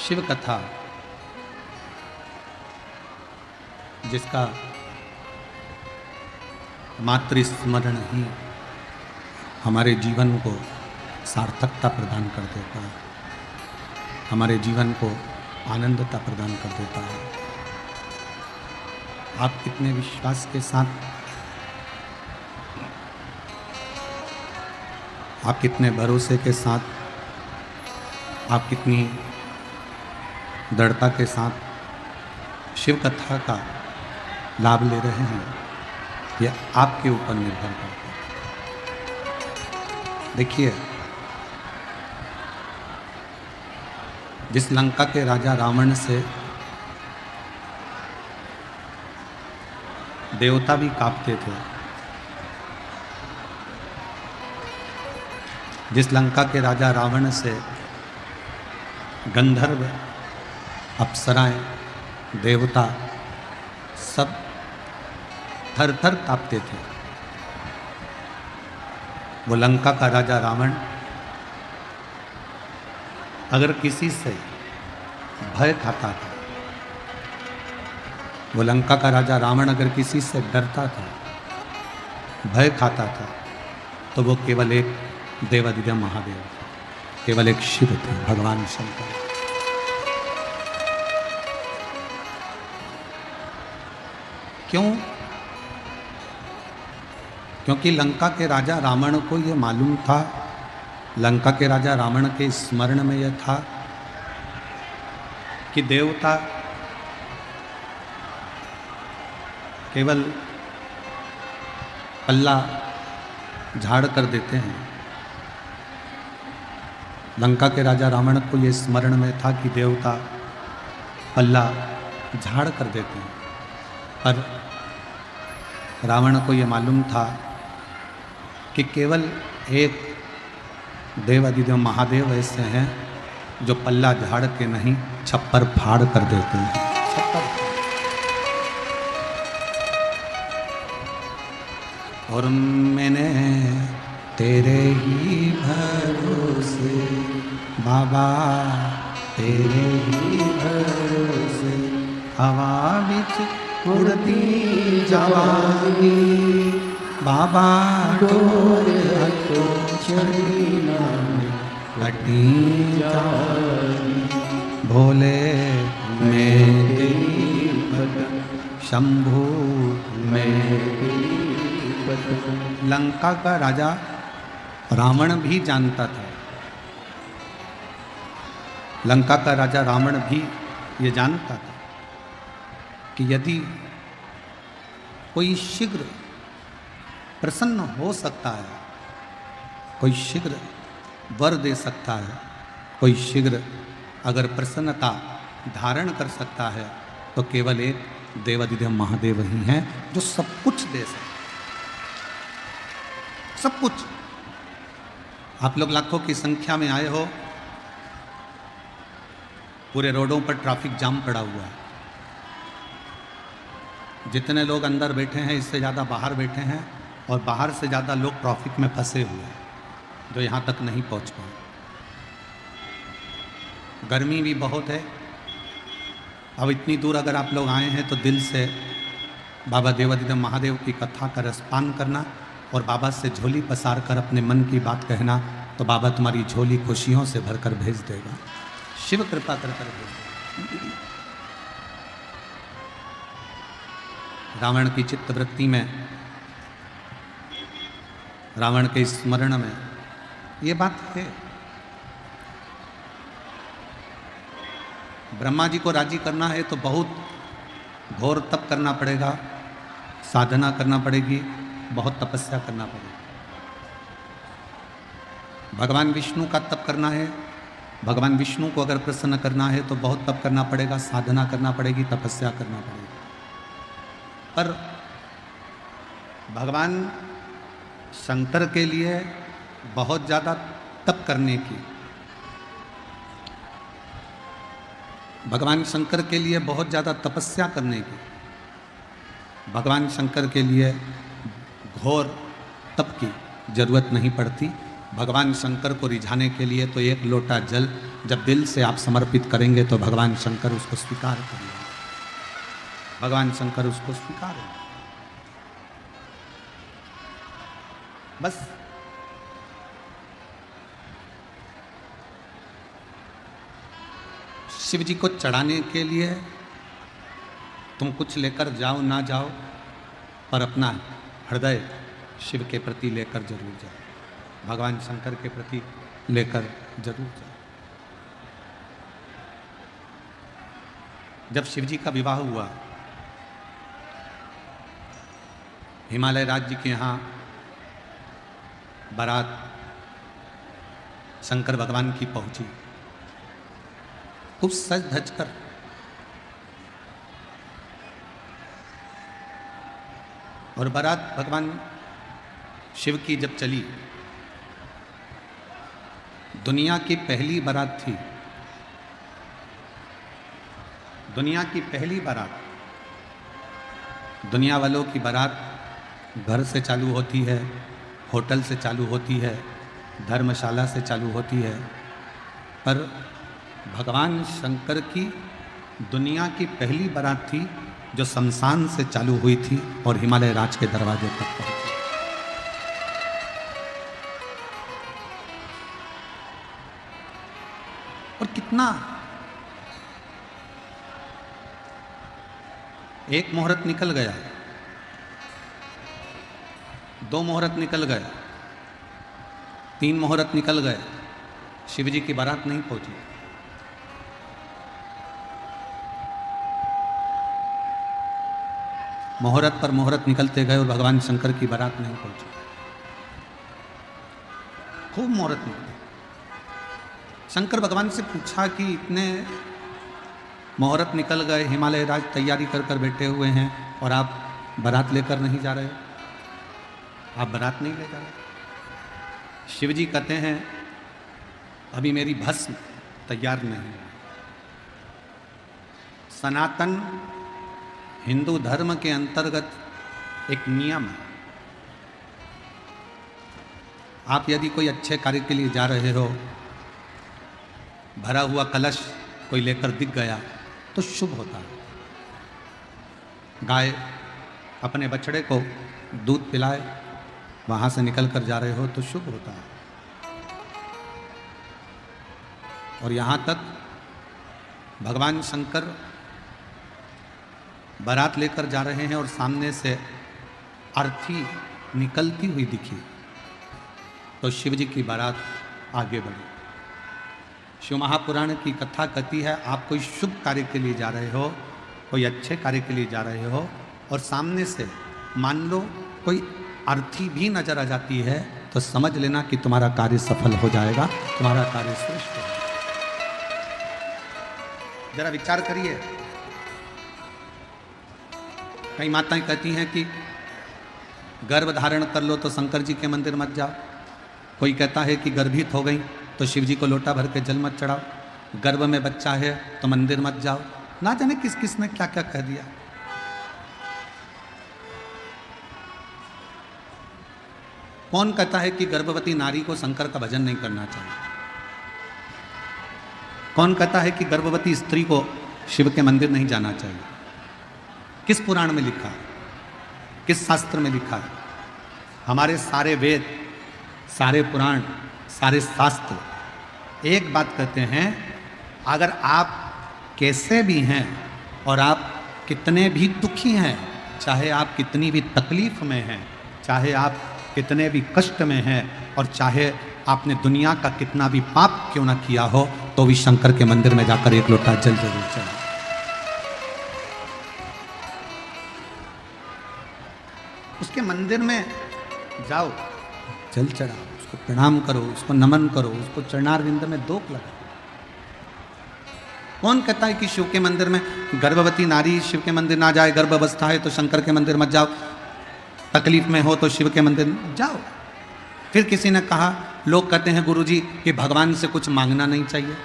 शिव कथा जिसका मात्र स्मरण ही हमारे जीवन को सार्थकता प्रदान कर देता है, हमारे जीवन को आनंदता प्रदान कर देता है। आप कितने विश्वास के साथ, आप कितने भरोसे के साथ, आप कितनी दृढ़ता के साथ शिव कथा का लाभ ले रहे हैं, यह आपके ऊपर निर्भर करता है। देखिए, जिस लंका के राजा रावण से देवता भी कांपते थे, जिस लंका के राजा रावण से गंधर्व, अप्सराएं, देवता सब थर थर कांपते थे, वो लंका का राजा रावण अगर किसी से भय खाता था, वो लंका का राजा रावण अगर किसी से डरता था, भय खाता था, तो वो केवल एक देवादिदेव महादेव थे, केवल एक शिव थे, भगवान शंकर। क्यों? क्योंकि लंका के राजा रावण को ये मालूम था, लंका के राजा रावण के स्मरण में यह था कि देवता केवल पल्ला झाड़ कर देते हैं। लंका के राजा रावण को यह स्मरण में था कि देवता पल्ला झाड़ कर देते हैं, पर रावण को यह मालूम था कि केवल एक देवादिदेव महादेव ऐसे हैं जो पल्ला झाड़ के नहीं, छप्पर फाड़ कर देते हैं। और मैंने तेरे ही भरोसे बाबा, तेरे ही भरोसे हवा बिच उड़ती जवानी बाबा, डोर हटो चढ़ी कटी जानी भोले मेरे शंभू मेरे। लंका का राजा रावण भी जानता था, लंका का राजा रावण भी ये जानता था कि यदि कोई शीघ्र प्रसन्न हो सकता है, कोई शीघ्र वर दे सकता है, कोई शीघ्र अगर प्रसन्नता धारण कर सकता है, तो केवल एक देवादिदेव महादेव ही हैं जो सब कुछ दे सकते, सब कुछ। आप लोग लाखों की संख्या में आए हो, पूरे रोडों पर ट्रैफिक जाम पड़ा हुआ है, जितने लोग अंदर बैठे हैं इससे ज़्यादा बाहर बैठे हैं, और बाहर से ज़्यादा लोग ट्रैफिक में फंसे हुए हैं जो यहाँ तक नहीं पहुँच पाए। गर्मी भी बहुत है। अब इतनी दूर अगर आप लोग आए हैं तो दिल से बाबा देवादिदेव महादेव की कथा का रसपान करना और बाबा से झोली पसार कर अपने मन की बात कहना, तो बाबा तुम्हारी झोली खुशियों से भरकर भेज देगा, शिव कृपा कर कर भेज देगा। रावण की चित्तवृत्ति में, रावण के स्मरण में ये बात है। ब्रह्मा जी को राजी करना है तो बहुत घोर तप करना पड़ेगा, साधना करना पड़ेगी, बहुत तपस्या करना पड़ेगी। भगवान विष्णु का तप करना है, भगवान विष्णु को अगर प्रसन्न करना है तो बहुत तप करना पड़ेगा, साधना करना पड़ेगी, तपस्या करना पड़ेगी। पर भगवान शंकर के लिए बहुत ज़्यादा तप करने की, भगवान शंकर के लिए बहुत ज़्यादा तपस्या करने की, भगवान शंकर के लिए घोर तप की जरूरत नहीं पड़ती। भगवान शंकर को रिझाने के लिए तो एक लोटा जल जब दिल से आप समर्पित करेंगे तो भगवान शंकर उसको स्वीकार कर लेंगे, भगवान शंकर उसको स्वीकार करेंगे। बस शिव जी को चढ़ाने के लिए तुम कुछ लेकर जाओ ना जाओ, पर अपना हृदय शिव के प्रति लेकर जरूर जाओ, भगवान शंकर के प्रति लेकर जरूर जाओ। जब शिव जी का विवाह हुआ, हिमालय राज्य के यहाँ बारात शंकर भगवान की पहुंची, खूब सज धज कर। और बारात भगवान शिव की जब चली, दुनिया की पहली बारात थी, दुनिया की पहली बारात। दुनिया वालों की बारात घर से चालू होती है, होटल से चालू होती है, धर्मशाला से चालू होती है, पर भगवान शंकर की दुनिया की पहली बारात थी जो शमशान से चालू हुई थी और हिमालय राज के दरवाजे तक पहुंची। और कितना, एक मुहूर्त निकल गया, दो मुहूर्त निकल गए, तीन मुहूर्त निकल गए, शिव जी की बारात नहीं पहुंची। मुहूर्त पर मुहूर्त निकलते गए और भगवान शंकर की बारात नहीं पहुंची। खूब मुहूर्त निकले। शंकर भगवान से पूछा कि इतने मुहूर्त निकल गए, हिमालय राज तैयारी कर कर बैठे हुए हैं और आप बारात लेकर नहीं जा रहे, आप बारात नहीं ले जा रहे। शिव जी कहते हैं अभी मेरी भस्म तैयार नहीं है। सनातन हिंदू धर्म के अंतर्गत एक नियम है, आप यदि कोई अच्छे कार्य के लिए जा रहे हो, भरा हुआ कलश कोई लेकर दिख गया तो शुभ होता है। गाय अपने बछड़े को दूध पिलाए, वहां से निकल कर जा रहे हो तो शुभ होता है। और यहां तक भगवान शंकर बारात लेकर जा रहे हैं और सामने से अर्थी निकलती हुई दिखी तो शिव जी की बारात आगे बढ़ी। शिव महापुराण की कथा कहती है, आप कोई शुभ कार्य के लिए जा रहे हो, कोई अच्छे कार्य के लिए जा रहे हो और सामने से मान लो कोई अर्थी भी नजर आ जाती है तो समझ लेना कि तुम्हारा कार्य सफल हो जाएगा, तुम्हारा कार्य श्रेष्ठ होगा। जरा विचार करिए, कई माताएं कहती हैं कि गर्भ धारण कर लो तो शंकर जी के मंदिर मत जाओ, कोई कहता है कि गर्भित हो गई तो शिव जी को लोटा भर के जल मत चढ़ाओ, गर्भ में बच्चा है तो मंदिर मत जाओ। ना जाने किस किस ने क्या क्या कह दिया। कौन कहता है कि गर्भवती नारी को शंकर का भजन नहीं करना चाहिए? कौन कहता है कि गर्भवती स्त्री को शिव के मंदिर नहीं जाना चाहिए? किस पुराण में लिखा है, किस शास्त्र में लिखा है? हमारे सारे वेद, सारे पुराण, सारे शास्त्र एक बात कहते हैं, अगर आप कैसे भी हैं और आप कितने भी दुखी हैं, चाहे आप कितनी भी तकलीफ में हैं, चाहे आप कितने भी कष्ट में हैं और चाहे आपने दुनिया का कितना भी पाप क्यों ना किया हो, तो भी शंकर के मंदिर में जाकर एक लोटा जल जरूर चढ़ाओ। उसके मंदिर में जाओ, जल चढ़ाओ, उसको प्रणाम करो, उसको नमन करो, उसको चरणार विंद में दोक लगाओ। कौन कहता है कि शिव के मंदिर में गर्भवती नारी शिव के मंदिर ना जाए, गर्भ अवस्था है तो शंकर के मंदिर मत जाओ, तकलीफ में हो तो शिव के मंदिर जाओ। फिर किसी ने कहा, लोग कहते हैं गुरुजी कि भगवान से कुछ मांगना नहीं चाहिए।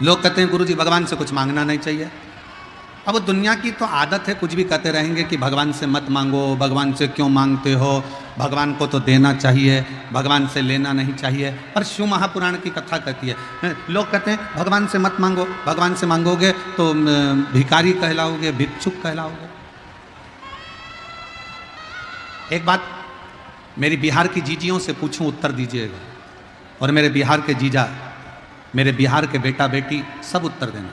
लोग कहते हैं गुरुजी भगवान से कुछ मांगना नहीं चाहिए। अब दुनिया की तो आदत है, कुछ भी कहते रहेंगे कि भगवान से मत मांगो, भगवान से क्यों मांगते हो, भगवान को तो देना चाहिए, भगवान से लेना नहीं चाहिए। और शिव महापुराण की कथा कहती है, लोग कहते हैं भगवान से मत मांगो, भगवान से मांगोगे तो भिखारी कहलाओगे, भिक्षुक कहलाओगे। एक बात मेरी बिहार की जीजियों से पूछूं, उत्तर दीजिएगा, और मेरे बिहार के जीजा, मेरे बिहार के बेटा बेटी सब उत्तर देना।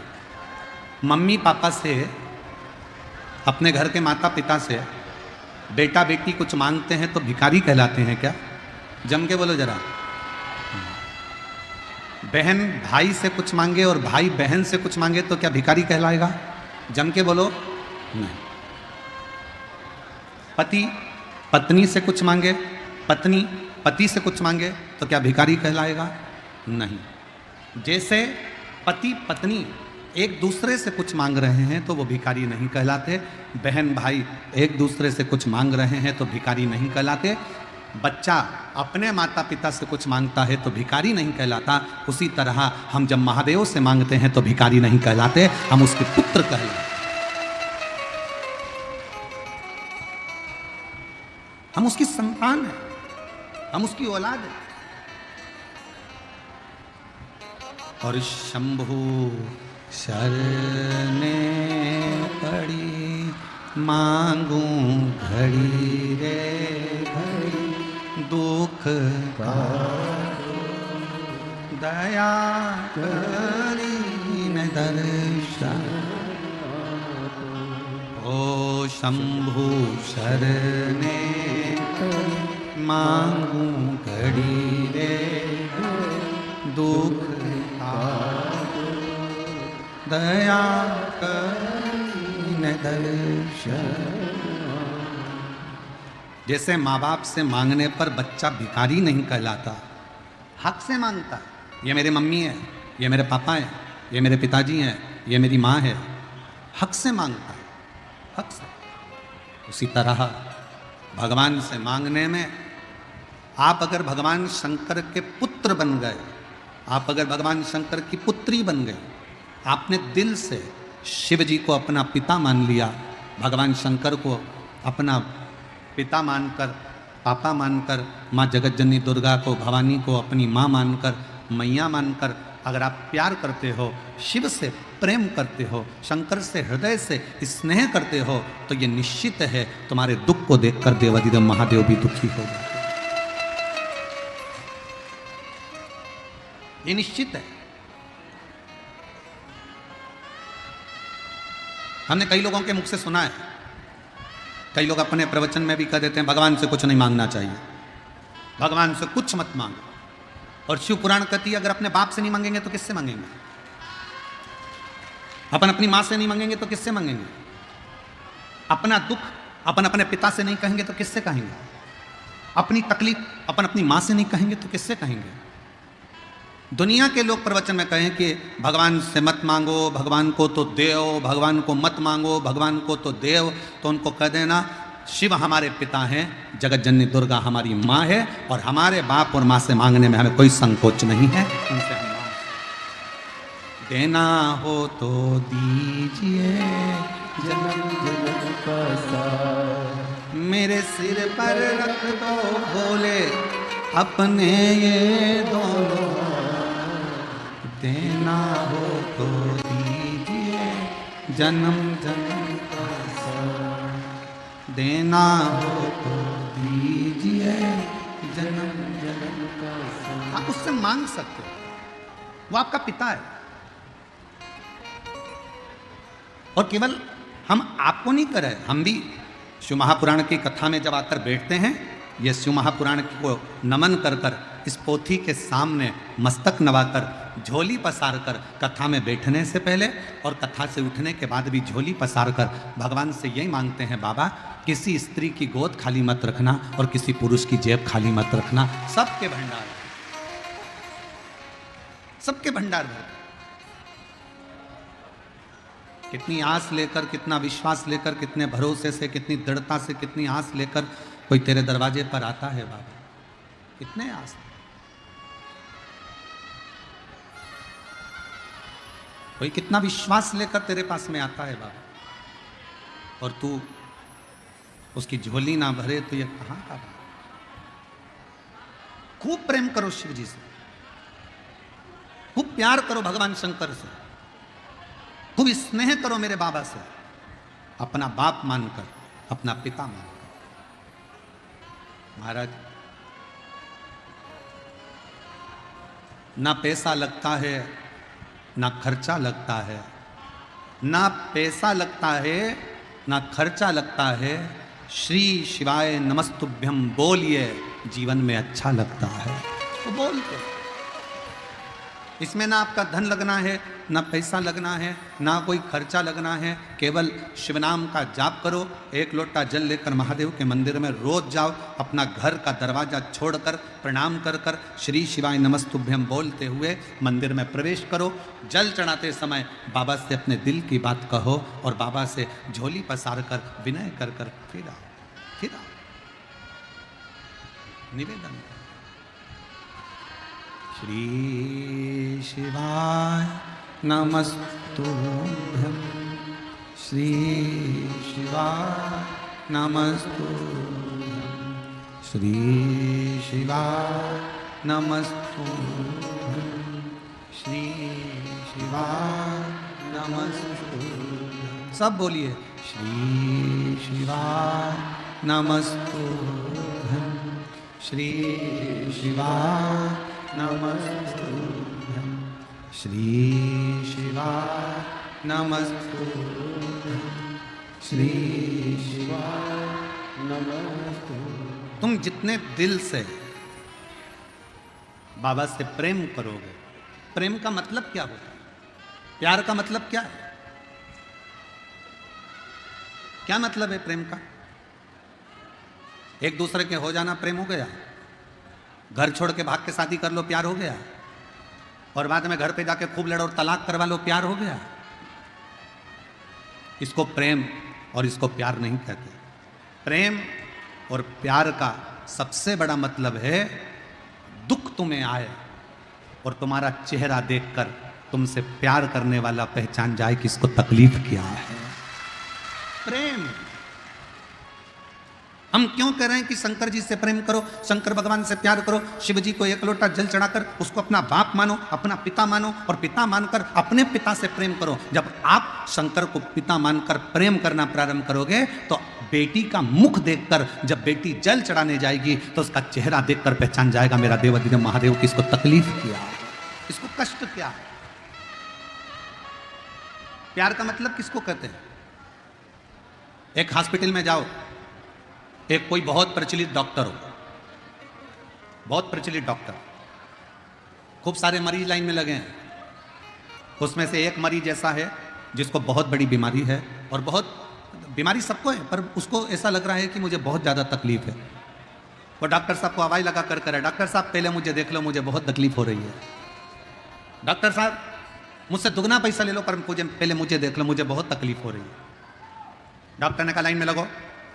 मम्मी पापा से, अपने घर के माता पिता से बेटा बेटी कुछ मांगते हैं तो भिखारी कहलाते हैं क्या? जम के बोलो जरा। बहन भाई से कुछ मांगे और भाई बहन से कुछ मांगे तो क्या भिखारी कहलाएगा? जम के बोलो। नहीं। पति पत्नी से कुछ मांगे, पत्नी पति से कुछ मांगे तो क्या भिखारी कहलाएगा? नहीं। जैसे पति पत्नी एक दूसरे से कुछ मांग रहे हैं तो वो भिखारी नहीं कहलाते, बहन भाई एक दूसरे से कुछ मांग रहे हैं तो भिखारी नहीं कहलाते, बच्चा अपने माता पिता से कुछ मांगता है तो भिखारी नहीं कहलाता। उसी तरह हम जब महादेव से मांगते हैं तो भिखारी नहीं कहलाते, हम उसके पुत्र कहलाते, हम उसकी संतान है, हम उसकी औलाद है। और शंभु शरणे पड़ी मांगू घड़ी रे घड़ी, दुख का दया करी न दर्शन। ओ शंभु शरणे मांगू घड़ी रे दुख दया करीन दर्शन। जैसे माँ बाप से मांगने पर बच्चा भिखारी नहीं कहलाता, हक से मांगता है। ये मेरे मम्मी है, ये मेरे पापा हैं, ये मेरे पिताजी हैं, ये मेरी माँ है, हक से मांगता है, हक से। उसी तरह भगवान से मांगने में, आप अगर भगवान शंकर के पुत्र बन गए, आप अगर भगवान शंकर की पुत्री बन गई, आपने दिल से शिव जी को अपना पिता मान लिया, भगवान शंकर को अपना पिता मानकर, पापा मानकर, माँ जगतजननी दुर्गा को, भवानी को अपनी माँ मानकर, मैया मानकर अगर आप प्यार करते हो, शिव से प्रेम करते हो, शंकर से हृदय से स्नेह करते हो, तो ये निश्चित है तुम्हारे दुख को देखकर देवाधिदेव महादेव भी दुखी होगा। ये निश्चित है। हमने कई लोगों के मुख से सुना है, कई लोग अपने प्रवचन में भी कह देते हैं भगवान से कुछ नहीं मांगना चाहिए, भगवान से कुछ मत मांगो। और शिव पुराण कहती है अगर अपने बाप से नहीं मांगेंगे तो किससे मांगेंगे? अपन अपनी मां से नहीं मांगेंगे तो किससे मांगेंगे? अपना दुख अपन अपने पिता से नहीं कहेंगे तो किससे कहेंगे? अपनी तकलीफ अपन अपनी मां से नहीं कहेंगे तो किससे कहेंगे? दुनिया के लोग प्रवचन में कहें कि भगवान से मत मांगो, भगवान को तो देव, भगवान को मत मांगो, भगवान को तो देव, तो उनको कह देना शिव हमारे पिता हैं, जगतजननी दुर्गा हमारी माँ है, और हमारे बाप और माँ से मांगने में हमें कोई संकोच नहीं है। उनसे हम देना हो तो दीजिए जन्म जन्म का सार, मेरे सिर पर रख दो भोले अपने ये दोनों, देना हो तो दीजिए जन्म जन्म का सार, देना हो तो दीजिए जन्म जन्म का सार। आप उससे मांग सकते हो, वो आपका पिता है। और केवल हम आपको नहीं कर रहे, हम भी शिव महापुराण की कथा में जब आकर बैठते हैं, ये शिव महापुराण को नमन कर कर, इस पोथी के सामने मस्तक नवाकर, झोली पसार कर, कथा में बैठने से पहले और कथा से उठने के बाद भी झोली पसार कर भगवान से यही मांगते हैं, बाबा किसी स्त्री की गोद खाली मत रखना और किसी पुरुष की जेब खाली मत रखना, सबके भंडार, सबके भंडार भर। कितनी आस लेकर, कितना विश्वास लेकर, कितने भरोसे से, कितनी दृढ़ता से, कितनी आस लेकर कोई तेरे दरवाजे पर आता है बाबा, कितने आस, कोई कितना विश्वास लेकर तेरे पास में आता है बाबा। और तू उसकी झोली ना भरे तो ये कहां का बात। खूब प्रेम करो शिव जी से, खूब प्यार करो भगवान शंकर से, खूब स्नेह करो मेरे बाबा से, अपना बाप मानकर, अपना पिता मानकर। महाराज, ना पैसा लगता है, ना खर्चा लगता है, ना पैसा लगता है, ना खर्चा लगता है। श्री शिवाय नमस्तुभ्यम बोलिए, जीवन में अच्छा लगता है। तो बोलते, इसमें ना आपका धन लगना है, ना पैसा लगना है, ना कोई खर्चा लगना है। केवल शिव नाम का जाप करो। एक लोटा जल लेकर महादेव के मंदिर में रोज जाओ, अपना घर का दरवाजा छोड़कर प्रणाम कर कर श्री शिवाय नमस्तुभ्यम बोलते हुए मंदिर में प्रवेश करो। जल चढ़ाते समय बाबा से अपने दिल की बात कहो और बाबा से झोली पसार कर विनय कर कर फिर आओ, निवेदन। श्री शिवाय नमस्तुभ्यं, श्री शिवाय नमस्तुभ्यं, श्री शिवाय नमस्तुभ्यं, श्री शिवाय नमस्तुभ्यं। सब बोलिए, श्री शिवाय नमस्तुभ्यं, श्री शिवाय नमस्तुभ्यं, श्री शिवाय नमस्तुभ्यं, श्री शिवाय नमस्तुभ्यं। तुम जितने दिल से बाबा से प्रेम करोगे, प्रेम का मतलब क्या होता है? प्यार का मतलब क्या है? क्या मतलब है प्रेम का? एक दूसरे के हो जाना प्रेम हो गया? घर छोड़ के भाग के शादी कर लो, प्यार हो गया? और बाद में घर पे जाके खूब लड़ो और तलाक करवा लो, प्यार हो गया? इसको प्रेम और इसको प्यार नहीं कहते। प्रेम और प्यार का सबसे बड़ा मतलब है, दुख तुम्हें आए और तुम्हारा चेहरा देखकर तुमसे प्यार करने वाला पहचान जाए कि इसको तकलीफ क्या है। प्रेम। हम क्यों कह रहे हैं कि शंकर जी से प्रेम करो, शंकर भगवान से प्यार करो? शिव जी को एक लोटा जल चढ़ाकर उसको अपना बाप मानो, अपना पिता मानो, और पिता मानकर अपने पिता से प्रेम करो। जब आप शंकर को पिता मानकर प्रेम करना प्रारंभ करोगे तो बेटी का मुख देखकर, जब बेटी जल चढ़ाने जाएगी तो उसका चेहरा देखकर पहचान जाएगा मेरा देवाधिदेव महादेव की इसको तकलीफ क्या है, इसको कष्ट क्या है। प्यार का मतलब किसको कहते हैं? एक हॉस्पिटल में जाओ, एक कोई बहुत प्रचलित डॉक्टर हो, बहुत प्रचलित डॉक्टर, खूब सारे मरीज लाइन में लगे हैं। उसमें से एक मरीज ऐसा है जिसको बहुत बड़ी बीमारी है, और बहुत बीमारी सबको है, पर उसको ऐसा लग रहा है कि मुझे बहुत ज़्यादा तकलीफ है। वो डॉक्टर साहब को आवाज़ लगा कर करे, डॉक्टर साहब पहले मुझे देख लो, मुझे बहुत तकलीफ हो रही है। डॉक्टर साहब मुझसे दुगना पैसा ले लो, पर पहले मुझे देख लो, मुझे बहुत तकलीफ हो रही है। डॉक्टर ने कहा लाइन में लगो,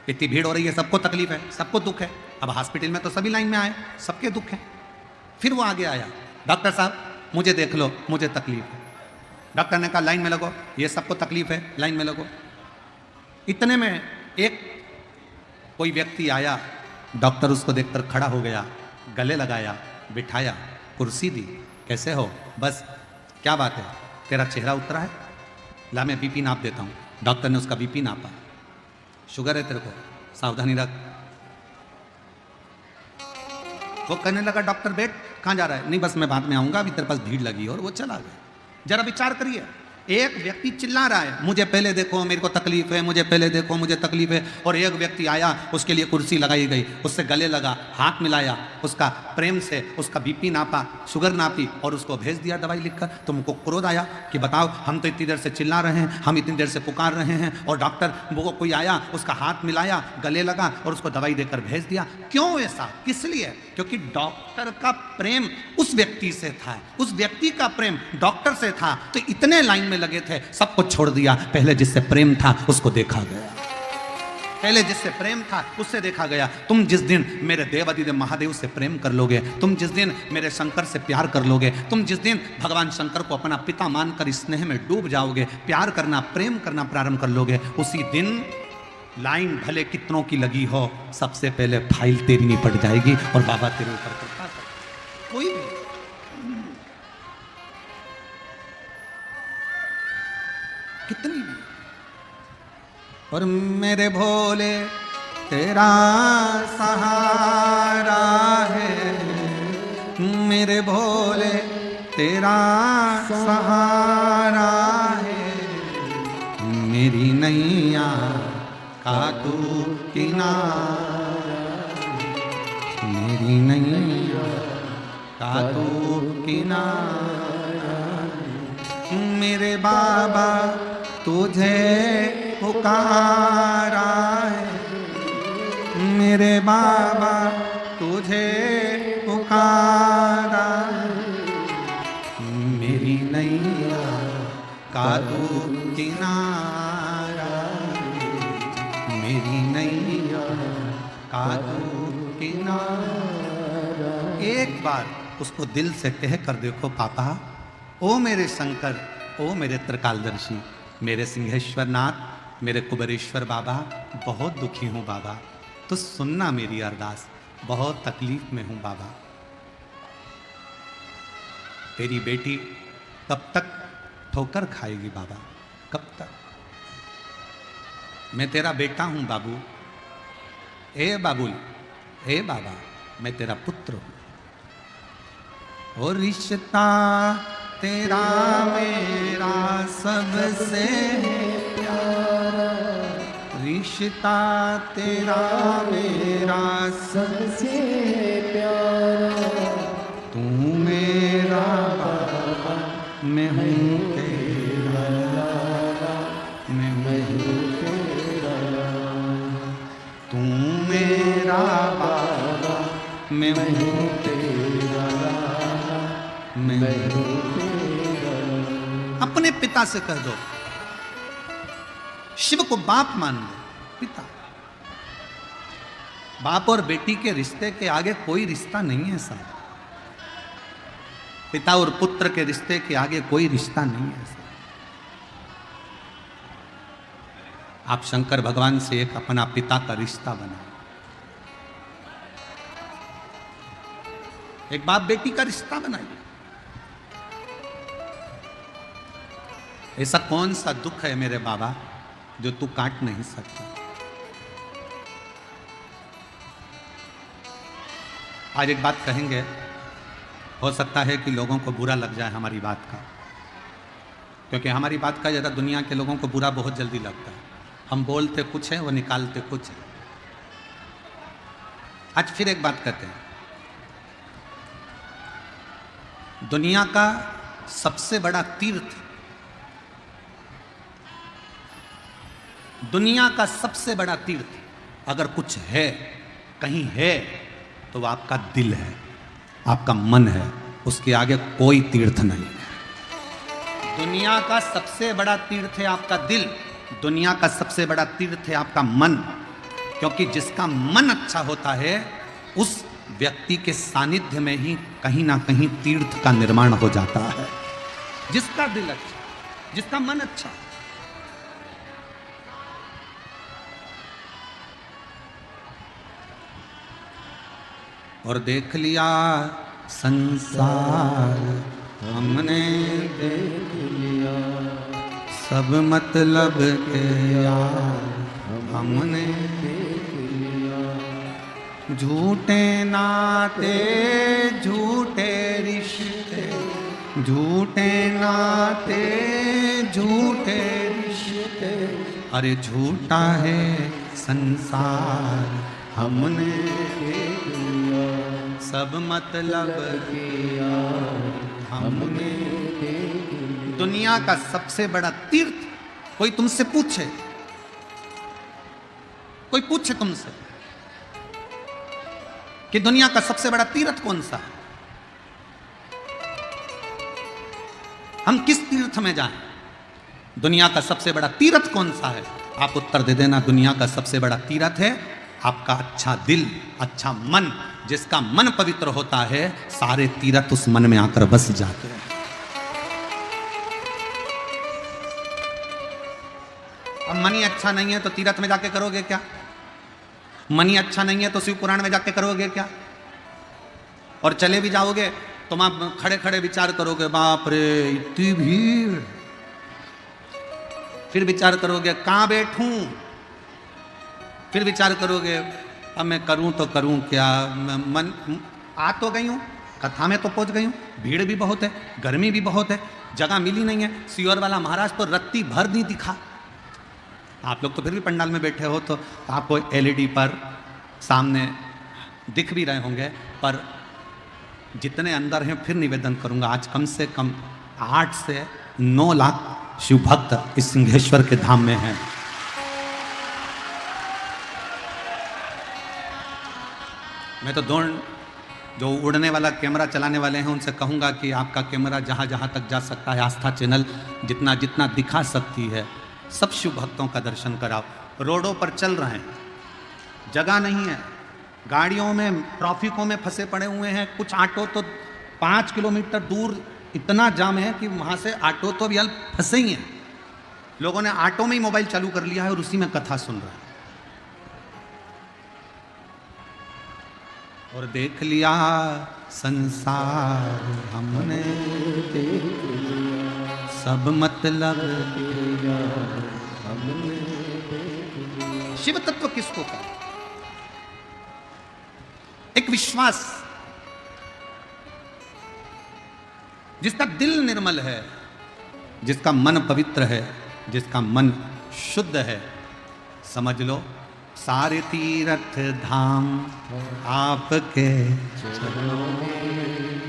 इतनी भीड़ हो रही है, सबको तकलीफ है, सबको दुख है। अब हॉस्पिटल में तो सभी लाइन में आए, सबके दुख है। फिर वो आगे आया, डॉक्टर साहब मुझे देख लो, मुझे तकलीफ है। डॉक्टर ने कहा लाइन में लगो, ये सबको तकलीफ है, लाइन में लगो। इतने में एक कोई व्यक्ति आया, डॉक्टर उसको देखकर खड़ा हो गया, गले लगाया, बिठाया, कुर्सी दी। कैसे हो? बस क्या बात है, तेरा चेहरा उतरा है, ला मैं बीपी नाप देता हूँ। डॉक्टर ने उसका बीपी नापा, शुगर है तेरे को, सावधानी रख। वो कहने लगा डॉक्टर बैठ, कहाँ जा रहा है? नहीं बस मैं बाद में आऊंगा, अभी तेरे पास भीड़ लगी। और वो चला गया। जरा विचार करिए, एक व्यक्ति चिल्ला रहा है मुझे पहले देखो, मेरे को तकलीफ है, मुझे पहले देखो, मुझे तकलीफ है, और एक व्यक्ति आया, उसके लिए कुर्सी लगाई गई, उससे गले लगा, हाथ मिलाया, उसका प्रेम से उसका बीपी नापा, शुगर नापी, और उसको भेज दिया दवाई लिखकर। तुमको क्रोध आया कि बताओ, हम तो इतनी देर से चिल्ला रहे हैं, हम इतनी देर से पुकार रहे हैं, और डॉक्टर वो कोई आया, उसका हाथ मिलाया, गले लगा, और उसको दवाई देकर भेज दिया। क्यों ऐसा? किस लिए? क्योंकि डॉक्टर का प्रेम उस व्यक्ति से था, उस व्यक्ति का प्रेम डॉक्टर से था। तो इतने लाइन में लगे थे, सबको छोड़ दिया। पहले जिससे प्रेम था उसको देखा गया, पहले जिससे प्रेम था उससे देखा गया। तुम जिस दिन मेरे देवाधिदेव महादेव से प्रेम कर लोगे, तुम जिस दिन मेरे शंकर से प्यार कर लोगे, तुम जिस दिन भगवान शंकर को अपना पिता मानकर स्नेह में डूब जाओगे, प्यार करना, प्रेम करना प्रारंभ कर लोगे, उसी दिन लाइन भले कितनों की लगी हो, सबसे पहले फाइल तेरी निपट जाएगी और बाबा तेरे ऊपर कृपा कर। कोई भी कितनी भी। और मेरे भोले तेरा सहारा है, मेरे भोले तेरा सहारा है, मेरी नैया का तू किनारा, मेरी नैया का तू किनारा, मेरे बाबा तुझे पुकारा है, मेरे बाबा तुझे पुकारा, मेरी नैया का तू किनारा, मेरी नैया का तू किनारा। एक बार उसको दिल से कह कर देखो, पापा ओ मेरे शंकर, ओ मेरे त्रिकालदर्शी, मेरे सिंहेश्वर नाथ, मेरे कुबेरेश्वर बाबा, बहुत दुखी हूँ बाबा, तो सुनना मेरी अरदास, बहुत तकलीफ में हूँ बाबा। तेरी बेटी कब तक ठोकर खाएगी बाबा, कब तक? मैं तेरा बेटा हूँ बाबू, ए बाबुल, ए बाबा, मैं तेरा पुत्र हूँ। और रिश्ता तेरा मेरा सबसे प्यारा, रिश्ता तेरा मेरा सबसे प्यारा, तू मेरा बाबा, मैं हूँ तेरा लाला, मैं हूँ तेरा लाला, तू मेरा बाबा, मैं हूँ तेरा लाला, मैं हूँ तेरा लाला। अपने पिता से कह दो, शिव को बाप मान लो, पिता। बाप और बेटी के रिश्ते के आगे कोई रिश्ता नहीं है साहब, पिता और पुत्र के रिश्ते के आगे कोई रिश्ता नहीं है साहब। आप शंकर भगवान से एक अपना पिता का रिश्ता बनाओ, एक बाप बेटी का रिश्ता बनाइए। ऐसा कौन सा दुख है मेरे बाबा जो तू काट नहीं सकता? आज एक बात कहेंगे, हो सकता है कि लोगों को बुरा लग जाए हमारी बात का, क्योंकि हमारी बात का ज़रा दुनिया के लोगों को बुरा बहुत जल्दी लगता है। हम बोलते कुछ है, वो निकालते कुछ है। आज फिर एक बात कहते हैं, दुनिया का सबसे बड़ा तीर्थ, दुनिया का सबसे बड़ा तीर्थ अगर कुछ है, कहीं है, तो वो आपका दिल है, आपका मन है, उसके आगे कोई तीर्थ नहीं है। दुनिया का सबसे बड़ा तीर्थ है आपका दिल, दुनिया का सबसे बड़ा तीर्थ है आपका मन, क्योंकि जिसका मन अच्छा होता है उस व्यक्ति के सानिध्य में ही कहीं ना कहीं तीर्थ का निर्माण हो जाता है। जिसका दिल अच्छा, जिसका मन अच्छा। और देख लिया संसार हमने, देख लिया सब मतलब के यार हमने, देख लिया झूठे नाते झूठे रिश्ते, झूठे नाते झूठे रिश्ते, अरे झूठा है संसार हमने देख लिया, सब मतलब किया हमने देख लिया। दुनिया का सबसे बड़ा तीर्थ, कोई तुमसे पूछे, कोई पूछे तुमसे कि दुनिया का सबसे बड़ा तीर्थ कौन सा है, हम किस तीर्थ में जाएं, दुनिया का सबसे बड़ा तीर्थ कौन सा है? आप उत्तर दे देना, दुनिया का सबसे बड़ा तीर्थ है आपका अच्छा दिल, अच्छा मन। जिसका मन पवित्र होता है सारे तीर्थ उस मन में आकर बस जाते हैं। अब मन ही अच्छा नहीं है तो तीर्थ में जाके करोगे क्या? मन ही अच्छा नहीं है तो शिव पुराण में जाके करोगे क्या? और चले भी जाओगे तो आप खड़े खड़े विचार करोगे, बाप रे इतनी भीड़। फिर विचार करोगे कहाँ बैठूं, फिर विचार करोगे अब मैं करूं तो करूं क्या, मन आ तो गई हूं, कथा में तो पहुंच गई हूं, भीड़ भी बहुत है, गर्मी भी बहुत है, जगह मिली नहीं है। सीहोर वाला महाराज तो रत्ती भर नहीं दिखा। आप लोग तो फिर भी पंडाल में बैठे हो तो आपको एलईडी पर सामने दिख भी रहे होंगे, पर जितने अंदर हैं फिर निवेदन करूंगा, आज कम से कम 8 से 9 लाख शिव भक्त इस सिंहेश्वर के धाम में हैं। मैं तो जो उड़ने वाला कैमरा चलाने वाले हैं उनसे कहूंगा कि आपका कैमरा जहां जहां तक जा सकता है, आस्था चैनल जितना जितना दिखा सकती है, सब शिव भक्तों का दर्शन कराओ। रोडों पर चल रहे हैं, जगह नहीं है, गाड़ियों में ट्रैफिकों में फंसे पड़े हुए हैं। कुछ ऑटो तो 5 किलोमीटर दूर इतना जाम है कि वहाँ से ऑटो तो भी फंसे ही हैं। लोगों ने ऑटो में ही मोबाइल चालू कर लिया है और उसी में कथा सुन रहा है। और देख लिया संसार हमने, देख लिया सब मतलब हमने। शिव तत्व किसको कहते? एक विश्वास, जिसका दिल निर्मल है, जिसका मन पवित्र है, जिसका मन शुद्ध है। समझ लो सारे तीर्थ धाम आपके चरणों में,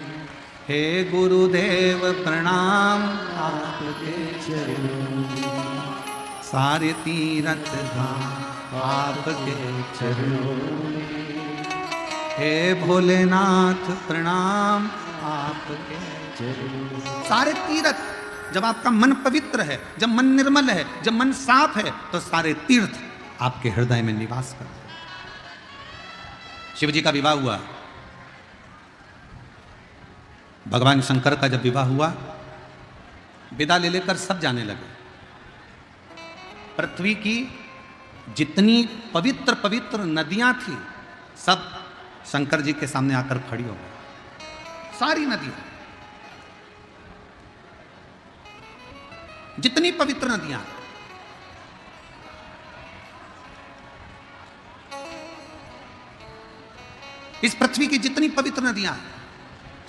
हे गुरुदेव प्रणाम आपके चरणों में। सारे तीर्थ धाम आपके चरणों में, हे भोलेनाथ प्रणाम आपके चरणों में। सारे तीर्थ, जब आपका मन पवित्र है, जब मन निर्मल है, जब मन साफ है, तो सारे तीर्थ आपके हृदय में निवास करते हैं। शिव जी का विवाह हुआ, भगवान शंकर का जब विवाह हुआ, विदा ले लेकर सब जाने लगे। पृथ्वी की जितनी पवित्र पवित्र नदियां थी सब शंकर जी के सामने आकर खड़ी हो गई। सारी नदियां, जितनी पवित्र नदियां, इस पृथ्वी की जितनी पवित्र नदियां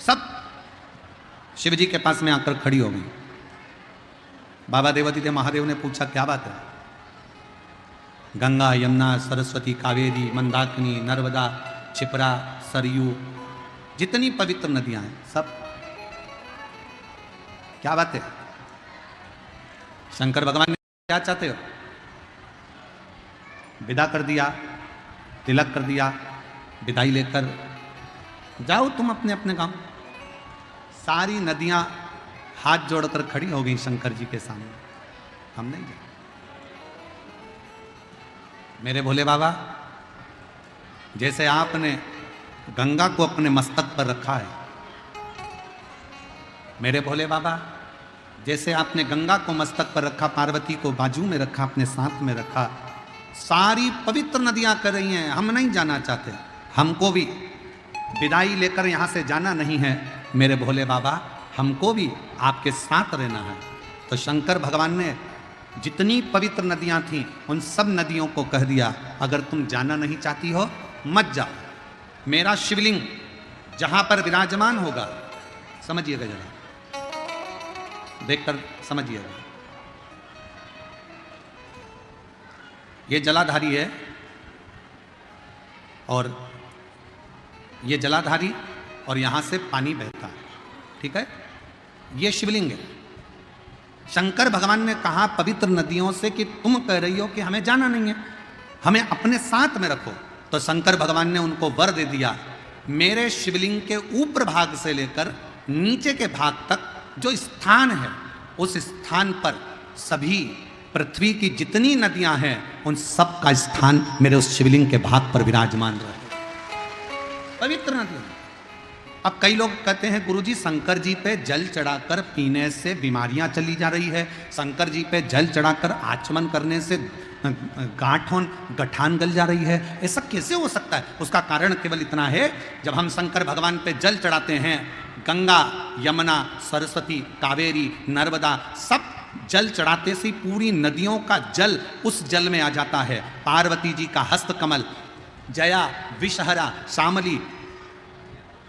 सब शिव जी के पास में आकर खड़ी हो गई। बाबा देवादिदेव महादेव ने पूछा क्या बात है? गंगा, यमुना, सरस्वती, कावेरी, मंदाकिनी, नर्मदा, क्षिप्रा, सरयू, जितनी पवित्र नदियां हैं सब, क्या बात है? शंकर भगवान ने क्या चाहते हो? विदा कर दिया, तिलक कर दिया, विदाई लेकर जाओ तुम अपने अपने गांव। सारी नदियां हाथ जोड़कर खड़ी हो गई शंकर जी के सामने, हम नहीं जाए। मेरे भोले बाबा, जैसे आपने गंगा को अपने मस्तक पर रखा है, मेरे भोले बाबा जैसे आपने गंगा को मस्तक पर रखा, पार्वती को बाजू में रखा, अपने साथ में रखा, सारी पवित्र नदियां कर रही हैं। हम नहीं जाना चाहते, हमको भी विदाई लेकर यहाँ से जाना नहीं है मेरे भोले बाबा, हमको भी आपके साथ रहना है। तो शंकर भगवान ने जितनी पवित्र नदियाँ थीं उन सब नदियों को कह दिया, अगर तुम जाना नहीं चाहती हो मत जाओ। मेरा शिवलिंग जहाँ पर विराजमान होगा, समझिएगा जरा, देखकर समझिएगा, ये जलाधारी है और ये जलाधारी और यहाँ से पानी बहता है, ठीक है? ये शिवलिंग है। शंकर भगवान ने कहा पवित्र नदियों से कि तुम कह रही हो कि हमें जाना नहीं है, हमें अपने साथ में रखो। तो शंकर भगवान ने उनको वर दे दिया, मेरे शिवलिंग के ऊपर भाग से लेकर नीचे के भाग तक जो स्थान है, उस स्थान पर सभी पृथ्वी की जितनी नदियां हैं उन सब का स्थान मेरे उस शिवलिंग के भाग पर विराजमान रहे। पवित्र नदियां, अब कई लोग कहते हैं गुरुजी शंकर जी पे जल चढ़ाकर पीने से बीमारियां चली जा रही है, शंकर जी पे जल चढ़ाकर आचमन करने से गठान गल जा रही है, ऐसा कैसे हो सकता है? उसका कारण केवल इतना है, जब हम शंकर भगवान पे जल चढ़ाते हैं, गंगा, यमुना, सरस्वती, कावेरी, नर्मदा, सब जल चढ़ाते से पूरी नदियों का जल उस जल में आ जाता है। पार्वती जी का हस्तकमल, जया, विषहरा, शामली,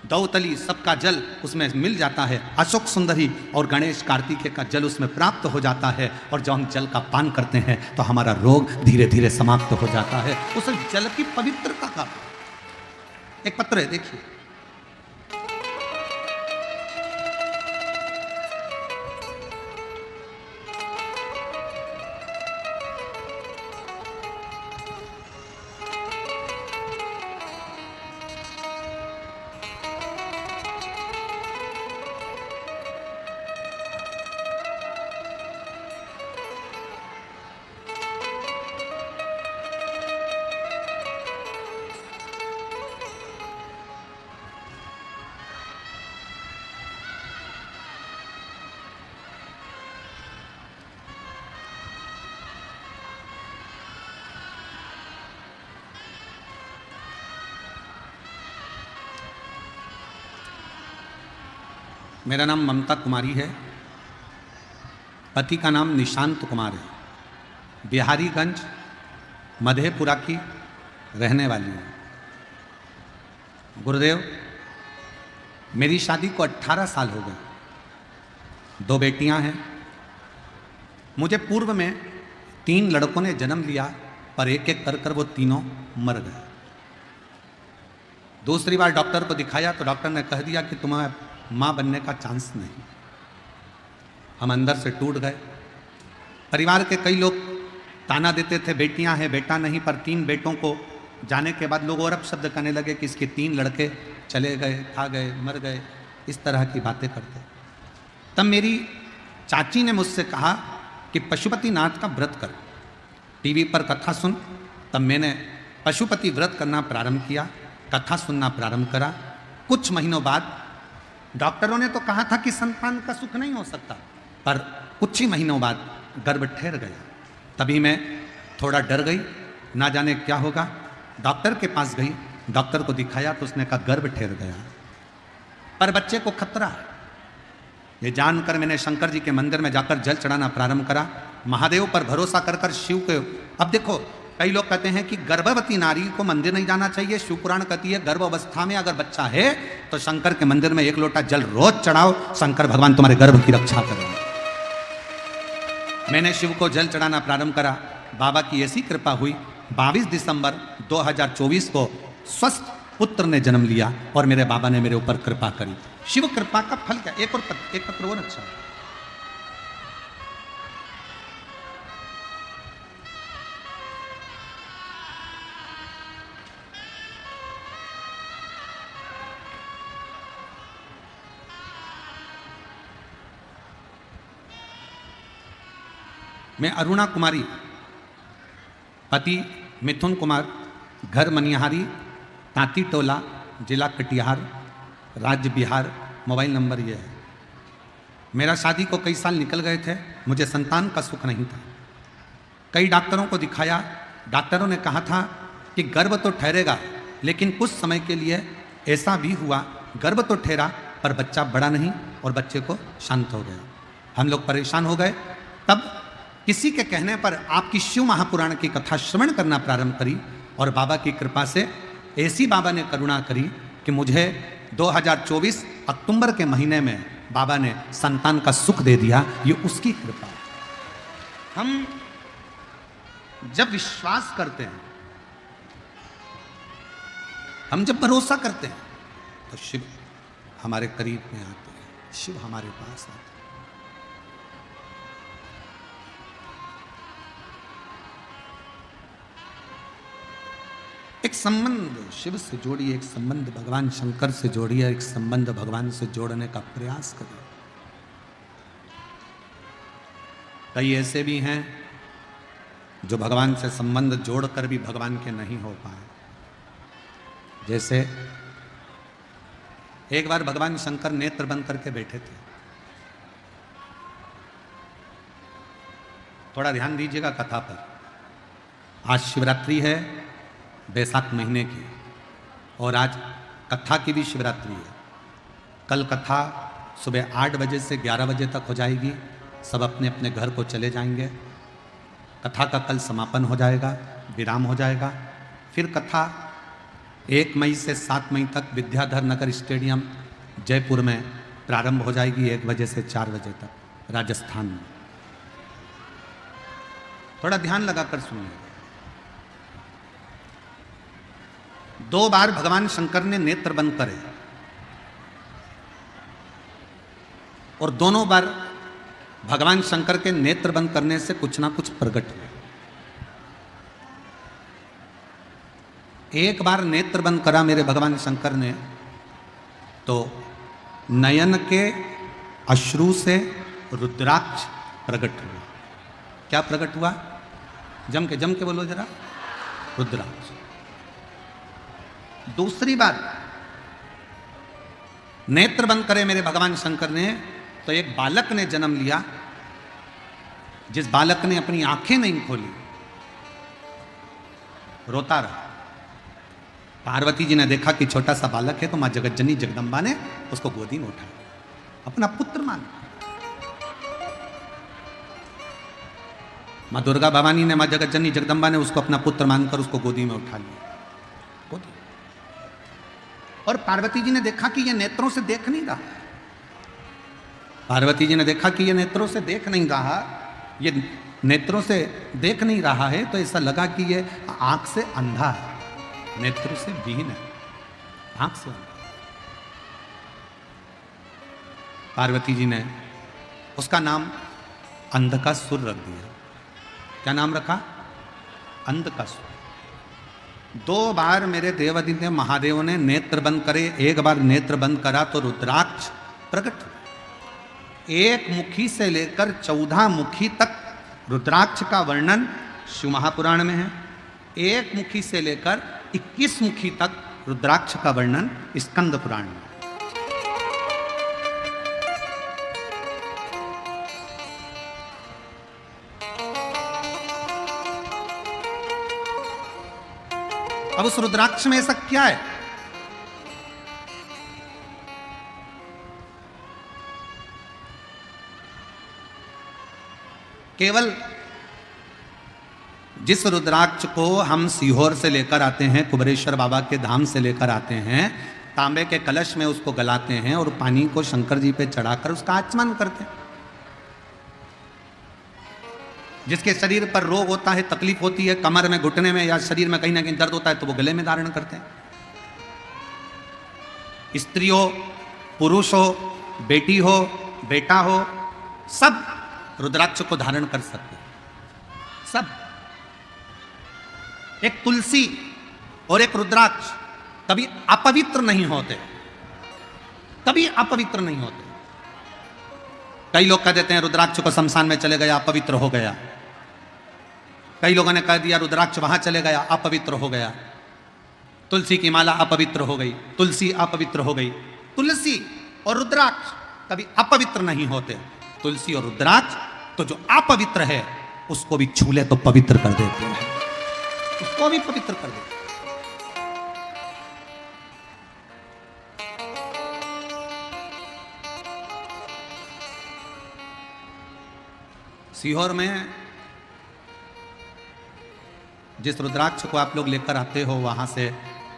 दौतली, सबका जल उसमें मिल जाता है। अशोक सुंदरी और गणेश कार्तिकेय का जल उसमें प्राप्त हो जाता है, और जब हम जल का पान करते हैं तो हमारा रोग धीरे धीरे समाप्त हो जाता है। उस जल की पवित्रता का एक पत्र है, देखिए। मेरा नाम ममता कुमारी है, पति का नाम निशांत कुमार है, बिहारीगंज मधेपुरा की रहने वाली है। गुरुदेव, मेरी शादी को 18 साल हो गए, 2 बेटियां हैं। मुझे पूर्व में 3 लड़कों ने जन्म लिया, पर एक एक कर वो तीनों मर गए। दूसरी बार डॉक्टर को दिखाया तो डॉक्टर ने कह दिया कि तुम्हें मां बनने का चांस नहीं। हम अंदर से टूट गए। परिवार के कई लोग ताना देते थे, बेटियां हैं, बेटा नहीं, पर 3 बेटों को जाने के बाद लोग और अपशब्द करने लगे कि इसके 3 लड़के चले गए, खा गए, मर गए, इस तरह की बातें करते। तब मेरी चाची ने मुझसे कहा कि पशुपतिनाथ का व्रत कर, टीवी पर कथा सुन। तब मैंने पशुपति व्रत करना प्रारंभ किया, कथा सुनना प्रारंभ करा। कुछ महीनों बाद डॉक्टरों ने तो कहा था कि संतान का सुख नहीं हो सकता, पर कुछ ही महीनों बाद गर्भ ठहर गया। तभी मैं थोड़ा डर गई, ना जाने क्या होगा। डॉक्टर के पास गई, डॉक्टर को दिखाया तो उसने कहा गर्भ ठहर गया, पर बच्चे को खतरा है। ये जानकर मैंने शंकर जी के मंदिर में जाकर जल चढ़ाना प्रारंभ करा, महादेव पर भरोसा कर कर शिव के। अब देखो, कई लोग कहते हैं कि गर्भवती नारी को मंदिर नहीं जाना चाहिए। शिव पुराण कहती है गर्भ अवस्था में अगर बच्चा है तो शंकर के मंदिर में 1 लोटा जल रोज चढ़ाओ, शंकर भगवान तुम्हारे गर्भ की रक्षा करेंगे। मैंने शिव को जल चढ़ाना प्रारंभ करा। बाबा की ऐसी कृपा हुई, 22 दिसंबर 2024 को स्वस्थ पुत्र ने जन्म लिया और मेरे बाबा ने मेरे ऊपर कृपा करी। शिव कृपा का फल क्या? एक पत्र और अच्छा। मैं अरुणा कुमारी, पति मिथुन कुमार, घर मनिहारी, तांती टोला, जिला कटिहार, राज्य बिहार, मोबाइल नंबर ये है। मेरा शादी को कई साल निकल गए थे, मुझे संतान का सुख नहीं था। कई डॉक्टरों को दिखाया, डॉक्टरों ने कहा था कि गर्भ तो ठहरेगा, लेकिन कुछ समय के लिए ऐसा भी हुआ, गर्भ तो ठहरा पर बच्चा बड़ा नहीं और बच्चे को शांत हो गया। हम लोग परेशान हो गए। तब किसी के कहने पर आपकी शिव महापुराण की कथा श्रवण करना प्रारंभ करी और बाबा की कृपा से ऐसी बाबा ने करुणा करी कि मुझे 2024 अक्टूबर के महीने में बाबा ने संतान का सुख दे दिया। ये उसकी कृपा। हम जब विश्वास करते हैं, हम जब भरोसा करते हैं तो शिव हमारे करीब में आते हैं, शिव हमारे पास आते हैं। एक संबंध शिव से जोड़िए, एक संबंध भगवान शंकर से जोड़िए, एक संबंध भगवान से जोड़ने का प्रयास करिए। कई ऐसे भी हैं जो भगवान से संबंध जोड़कर भी भगवान के नहीं हो पाए। जैसे एक बार भगवान शंकर नेत्र बंद करके बैठे थे। थोड़ा ध्यान दीजिएगा कथा पर। आज शिवरात्रि है बैसाख महीने की, और आज कथा की भी शिवरात्रि है। कल कथा सुबह 8 बजे से 11 बजे तक हो जाएगी। सब अपने अपने घर को चले जाएंगे। कथा का कल समापन हो जाएगा, विराम हो जाएगा। फिर कथा 1 मई से 7 मई तक विद्याधर नगर स्टेडियम जयपुर में प्रारंभ हो जाएगी, 1 बजे से 4 बजे तक राजस्थान में। थोड़ा ध्यान लगाकर सुनिए। 2 बार भगवान शंकर ने नेत्र बंद करे, और दोनों बार भगवान शंकर के नेत्र बंद करने से कुछ ना कुछ प्रकट हुआ। एक बार नेत्र बंद करा मेरे भगवान शंकर ने, तो नयन के अश्रु से रुद्राक्ष प्रकट हुआ। क्या प्रकट हुआ? जम के बोलो जरा। रुद्राक्ष। दूसरी बार नेत्र बंद करे मेरे भगवान शंकर ने, तो एक बालक ने जन्म लिया। जिस बालक ने अपनी आंखें नहीं खोली, रोता रहा। पार्वती जी ने देखा कि छोटा सा बालक है, तो मां जगतजननी जगदम्बा ने उसको गोदी में उठाया, अपना पुत्र मान। मां दुर्गा भवानी ने, मां जगतजननी जगदम्बा ने उसको अपना पुत्र मानकर उसको गोदी में उठा लिया। गोदी। और पार्वती जी ने देखा कि ये नेत्रों से देख नहीं रहा। पार्वती जी ने देखा कि ये नेत्रों से देख नहीं रहा, ये नेत्रों से देख नहीं रहा है, तो ऐसा लगा कि ये आंख से अंधा है, नेत्र से विहीन है, आंख से अंधा। पार्वती जी ने उसका नाम अंधकासुर रख दिया। क्या नाम रखा? अंधकासुर। 2 बार मेरे देवादित्य महादेव ने नेत्र बंद करे। एक बार नेत्र बंद करा तो रुद्राक्ष प्रकट हुआ। 1 मुखी से लेकर 14 मुखी तक रुद्राक्ष का वर्णन शिव महापुराण में है। 1 मुखी से लेकर 21 मुखी तक रुद्राक्ष का वर्णन स्कंद पुराण में। अब उस रुद्राक्ष में ऐसा क्या है? केवल जिस रुद्राक्ष को हम सीहोर से लेकर आते हैं, कुबरेश्वर बाबा के धाम से लेकर आते हैं, तांबे के कलश में उसको गलाते हैं और पानी को शंकर जी पे चढ़ाकर उसका आचमन करते हैं। जिसके शरीर पर रोग होता है, तकलीफ होती है, कमर में, घुटने में या शरीर में कहीं ना कहीं दर्द होता है, तो वो गले में धारण करते हैं। स्त्री हो, पुरुष हो, बेटी हो, बेटा हो, सब रुद्राक्ष को धारण कर सकते हैं। सब। एक तुलसी और एक रुद्राक्ष कभी अपवित्र नहीं होते, कभी अपवित्र नहीं होते। कई लोग कह देते हैं रुद्राक्ष को शमशान में चले गया, अपवित्र हो गया। कई लोगों ने कह दिया रुद्राक्ष वहां चले गया, अपवित्र हो गया। तुलसी की माला अपवित्र हो गई, तुलसी अपवित्र हो गई। तुलसी और रुद्राक्ष कभी अपवित्र नहीं होते। तुलसी और रुद्राक्ष तो जो अपवित्र है उसको भी छू ले तो पवित्र कर देते हैं, उसको भी पवित्र कर देते हैं। सीहोर में जिस रुद्राक्ष को आप लोग लेकर आते हो, वहां से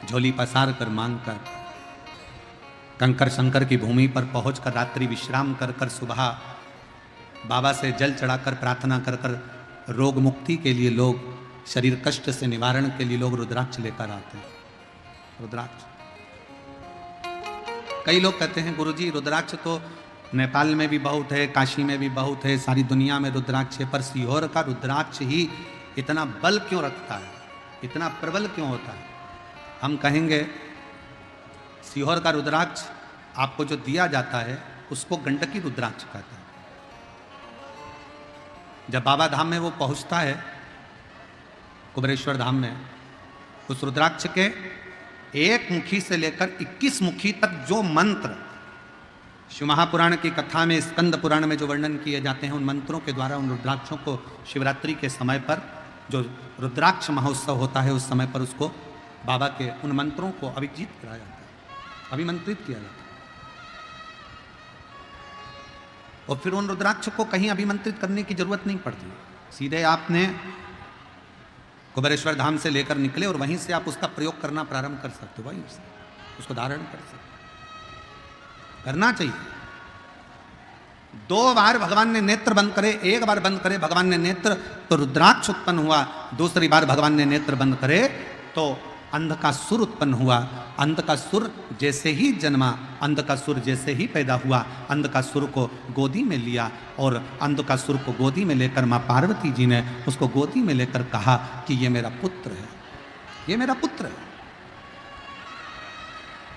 झोली पसार कर मांग कर कंकर शंकर की भूमि पर पहुंचकर रात्रि विश्राम कर कर सुबह बाबा से जल चढ़ाकर प्रार्थना कर कर रोग मुक्ति के लिए लोग, शरीर कष्ट से निवारण के लिए लोग रुद्राक्ष लेकर आते हैं। रुद्राक्ष। कई लोग कहते हैं गुरुजी रुद्राक्ष तो नेपाल में भी बहुत है, काशी में भी बहुत है, सारी दुनिया में रुद्राक्ष है, पर सीहोर का रुद्राक्ष ही इतना बल क्यों रखता है, इतना प्रबल क्यों होता है? हम कहेंगे सीहोर का रुद्राक्ष आपको जो दिया जाता है उसको गंडकी रुद्राक्ष कहते हैं। जब बाबा धाम में वो पहुंचता है, कुबरेश्वर धाम में, उस रुद्राक्ष के एक मुखी से लेकर 21 मुखी तक जो मंत्र शिव महापुराण की कथा में, स्कंद पुराण में जो वर्णन किए जाते हैं, उन मंत्रों के द्वारा उन रुद्राक्षों को शिवरात्रि के समय पर जो रुद्राक्ष महोत्सव होता है उस समय पर उसको बाबा के उन मंत्रों को अभिजीत कराया जाता है, अभिमंत्रित किया जाता है। और फिर उन रुद्राक्ष को कहीं अभिमंत्रित करने की जरूरत नहीं पड़ती, सीधे आपने कुबेरेश्वर धाम से लेकर निकले और वहीं से आप उसका प्रयोग करना प्रारंभ कर सकते हो, वहीं से उसको धारण कर सकते हो। करना चाहिए। 2 बार भगवान ने नेत्र बंद करे, एक बार बंद करे भगवान ने नेत्र तो रुद्राक्ष उत्पन्न हुआ, दूसरी बार भगवान ने नेत्र बंद करे तो अंधकासुर उत्पन्न हुआ। अंधकासुर जैसे ही जन्मा, अंधकासुर जैसे ही पैदा हुआ, अंधकासुर को गोदी में लिया और अंधकासुर को गोदी में लेकर मां पार्वती जी ने उसको गोदी में लेकर कहा कि ये मेरा पुत्र है, ये मेरा पुत्र है।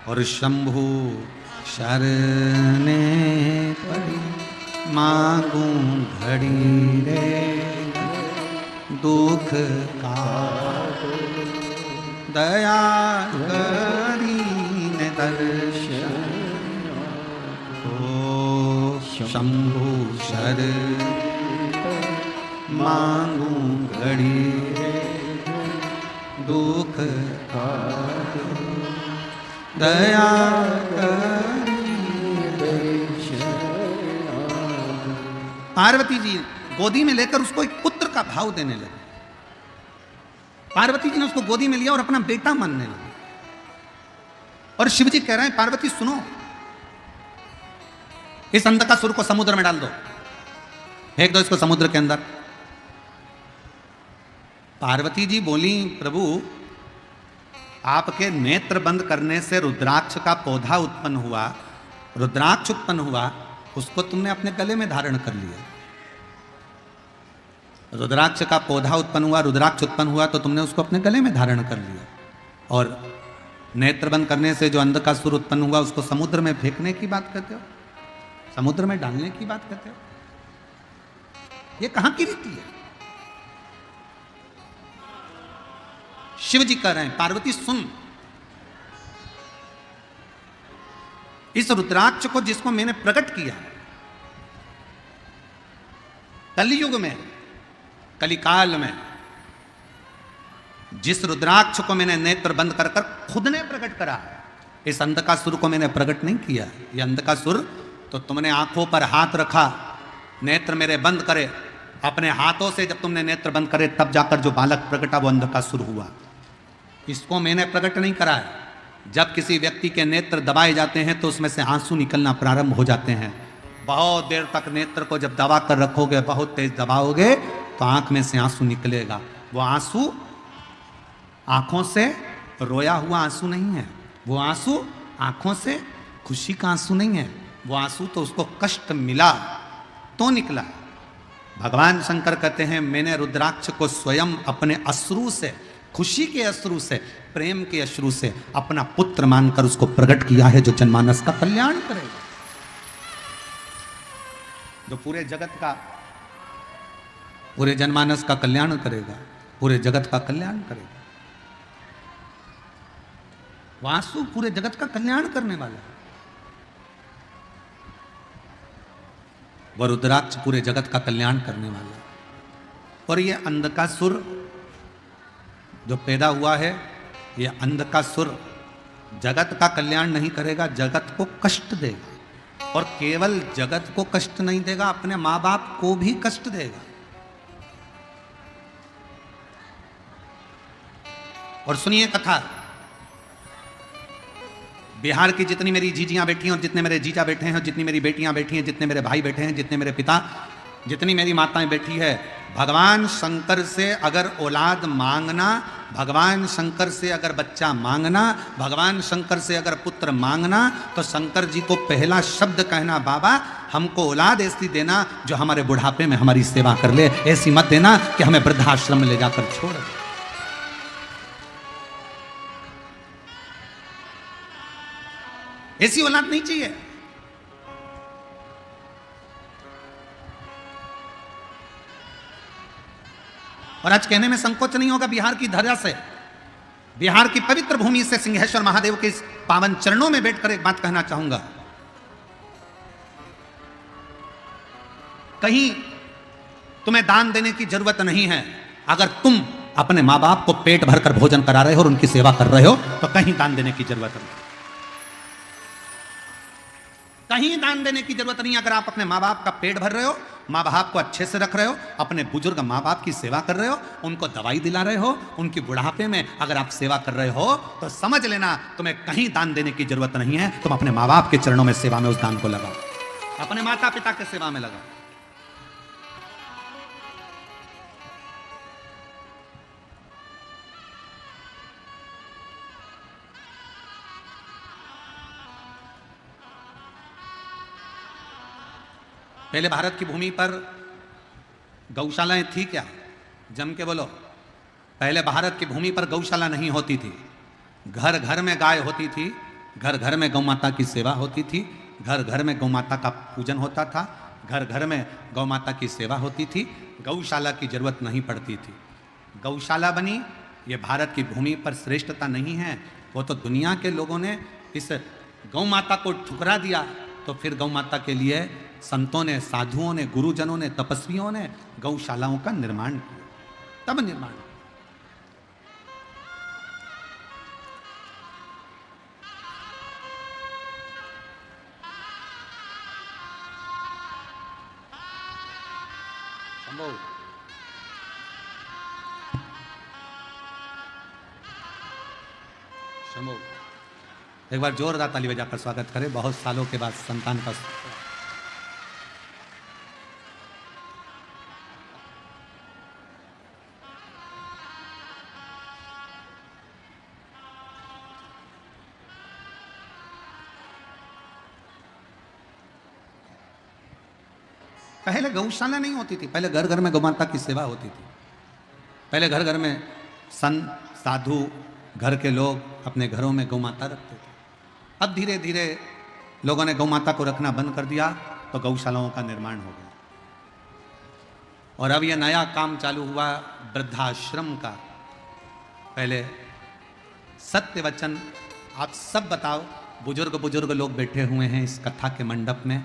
और शंभु शरणे पड़ी मांगू घड़ी रे दुख का दया करीन दर्शन ओ शंभु शर मांगू घड़ी दुख का दया पार्वती जी गोदी में लेकर उसको एक पुत्र का भाव देने लगे। पार्वती जी ने उसको गोदी में लिया और अपना बेटा मानने लगे। और शिव जी कह रहे हैं पार्वती सुनो, इस अंधकासुर को समुद्र में डाल दो, फेंक दो इसको समुद्र के अंदर। पार्वती जी बोली प्रभु आपके नेत्र बंद करने से रुद्राक्ष का पौधा उत्पन्न हुआ, रुद्राक्ष उत्पन्न हुआ, उसको तुमने अपने गले में धारण कर लिया। रुद्राक्ष का पौधा उत्पन्न हुआ, रुद्राक्ष उत्पन्न हुआ तो तुमने उसको अपने गले में धारण कर लिया। और नेत्र बंद करने से जो अंधकासुर उत्पन्न हुआ उसको समुद्र में फेंकने की बात करते हो, समुद्र में डालने की बात करते हो। ये कहां की रीति है? शिव जी कह रहे हैं पार्वती सुन, इस रुद्राक्ष को जिसको मैंने प्रकट किया कलयुग में, कलिकाल में, जिस रुद्राक्ष को मैंने नेत्र बंद कर कर खुद ने प्रकट करा, इस अंधकासुर को मैंने प्रकट नहीं किया। ये अंधकासुर तो तुमने आंखों पर हाथ रखा, नेत्र मेरे बंद करे, अपने हाथों से जब तुमने नेत्र बंद करे तब जाकर जो बालक प्रकटा वो अंधकासुर हुआ। इसको मैंने प्रकट नहीं करा है। जब किसी व्यक्ति के नेत्र दबाए जाते हैं तो उसमें से आंसू निकलना प्रारंभ हो जाते हैं। बहुत देर तक नेत्र को जब दबा कर रखोगे, बहुत तेज दबाओगे तो आंख में से आंसू निकलेगा। वो आंसू आंखों से रोया हुआ आंसू नहीं है, वो आंसू आंखों से खुशी का आंसू नहीं है, वो आंसू तो उसको कष्ट मिला तो निकला। भगवान शंकर कहते हैं मैंने रुद्राक्ष को स्वयं अपने अश्रु से, खुशी के अश्रु से, प्रेम के अश्रु से अपना पुत्र मानकर उसको प्रकट किया है जो जनमानस का कल्याण करेगा, जो पूरे जगत का, पूरे जनमानस का कल्याण करेगा, पूरे जगत का कल्याण करेगा। वासु पूरे जगत का कल्याण करने वाला है। वह रुद्राक्ष पूरे जगत का कल्याण करने वाला है। और ये अंधकासुर जो पैदा हुआ है, ये अंधकासुर जगत का कल्याण नहीं करेगा, जगत को कष्ट देगा। और केवल जगत को कष्ट नहीं देगा, अपने मां बाप को भी कष्ट देगा। और सुनिए कथा, बिहार की जितनी मेरी जीजियां बैठी हैं और जितने मेरे जीजा बैठे हैं और जितनी मेरी बेटियां बैठी हैं, जितने मेरे भाई बैठे हैं, जितने मेरे पिता, जितनी मेरी माताएं बैठी है, भगवान शंकर से अगर औलाद मांगना, भगवान शंकर से अगर बच्चा मांगना, भगवान शंकर से अगर पुत्र मांगना, तो शंकर जी को पहला शब्द कहना, बाबा हमको औलाद ऐसी देना जो हमारे बुढ़ापे में हमारी सेवा कर ले, ऐसी मत देना कि हमें वृद्धाश्रम में ले जाकर छोड़ दे। ऐसी औलाद नहीं चाहिए। और आज कहने में संकोच नहीं होगा, बिहार की धरा से बिहार की पवित्र भूमि से सिंहेश्वर महादेव के इस पावन चरणों में बैठकर एक बात कहना चाहूंगा। कहीं तुम्हें दान देने की जरूरत नहीं है। अगर तुम अपने मां बाप को पेट भरकर भोजन करा रहे हो और उनकी सेवा कर रहे हो तो कहीं दान देने की जरूरत नहीं। कहीं दान देने की जरूरत नहीं। अगर आप अपने माँ बाप का पेट भर रहे हो, माँ बाप को अच्छे से रख रहे हो, अपने बुजुर्ग माँ बाप की सेवा कर रहे हो, उनको दवाई दिला रहे हो, उनकी बुढ़ापे में अगर आप सेवा कर रहे हो तो समझ लेना तुम्हें कहीं दान देने की जरूरत नहीं है। तुम अपने माँ बाप के चरणों में सेवा में उस दान को लगाओ, अपने माता पिता के सेवा में लगाओ। पहले भारत की भूमि पर गौशालाएं थी क्या? जम के बोलो। पहले भारत की भूमि पर गौशाला नहीं होती थी। घर घर में गाय होती थी, घर घर में गौ माता की सेवा होती थी, घर घर में गौ माता का पूजन होता था, घर घर में गौ माता की सेवा होती थी। गौशाला की जरूरत नहीं पड़ती थी। गौशाला बनी, ये भारत की भूमि पर श्रेष्ठता नहीं है। वो तो दुनिया के लोगों ने इस गौ माता को ठुकरा दिया, तो फिर गौ माता के लिए संतों ने, साधुओं ने, गुरुजनों ने, तपस्वियों ने गौशालाओं का निर्माण किया, तब निर्माण। शंभो एक बार जोरदार ताली बजाकर स्वागत करें। बहुत सालों के बाद संतान का पहले गौशाला नहीं होती थी। पहले घर घर में गौमाता की सेवा होती थी। पहले घर घर में संत, साधु, घर के लोग अपने घरों में गौमाता रखते थे। अब धीरे धीरे लोगों ने गौमाता को रखना बंद कर दिया तो गौशालाओं का निर्माण हो गया। और अब यह नया काम चालू हुआ वृद्धाश्रम का। पहले सत्य वचन आप सब बताओ, बुजुर्ग बुजुर्ग लोग बैठे हुए हैं इस कथा के मंडप में,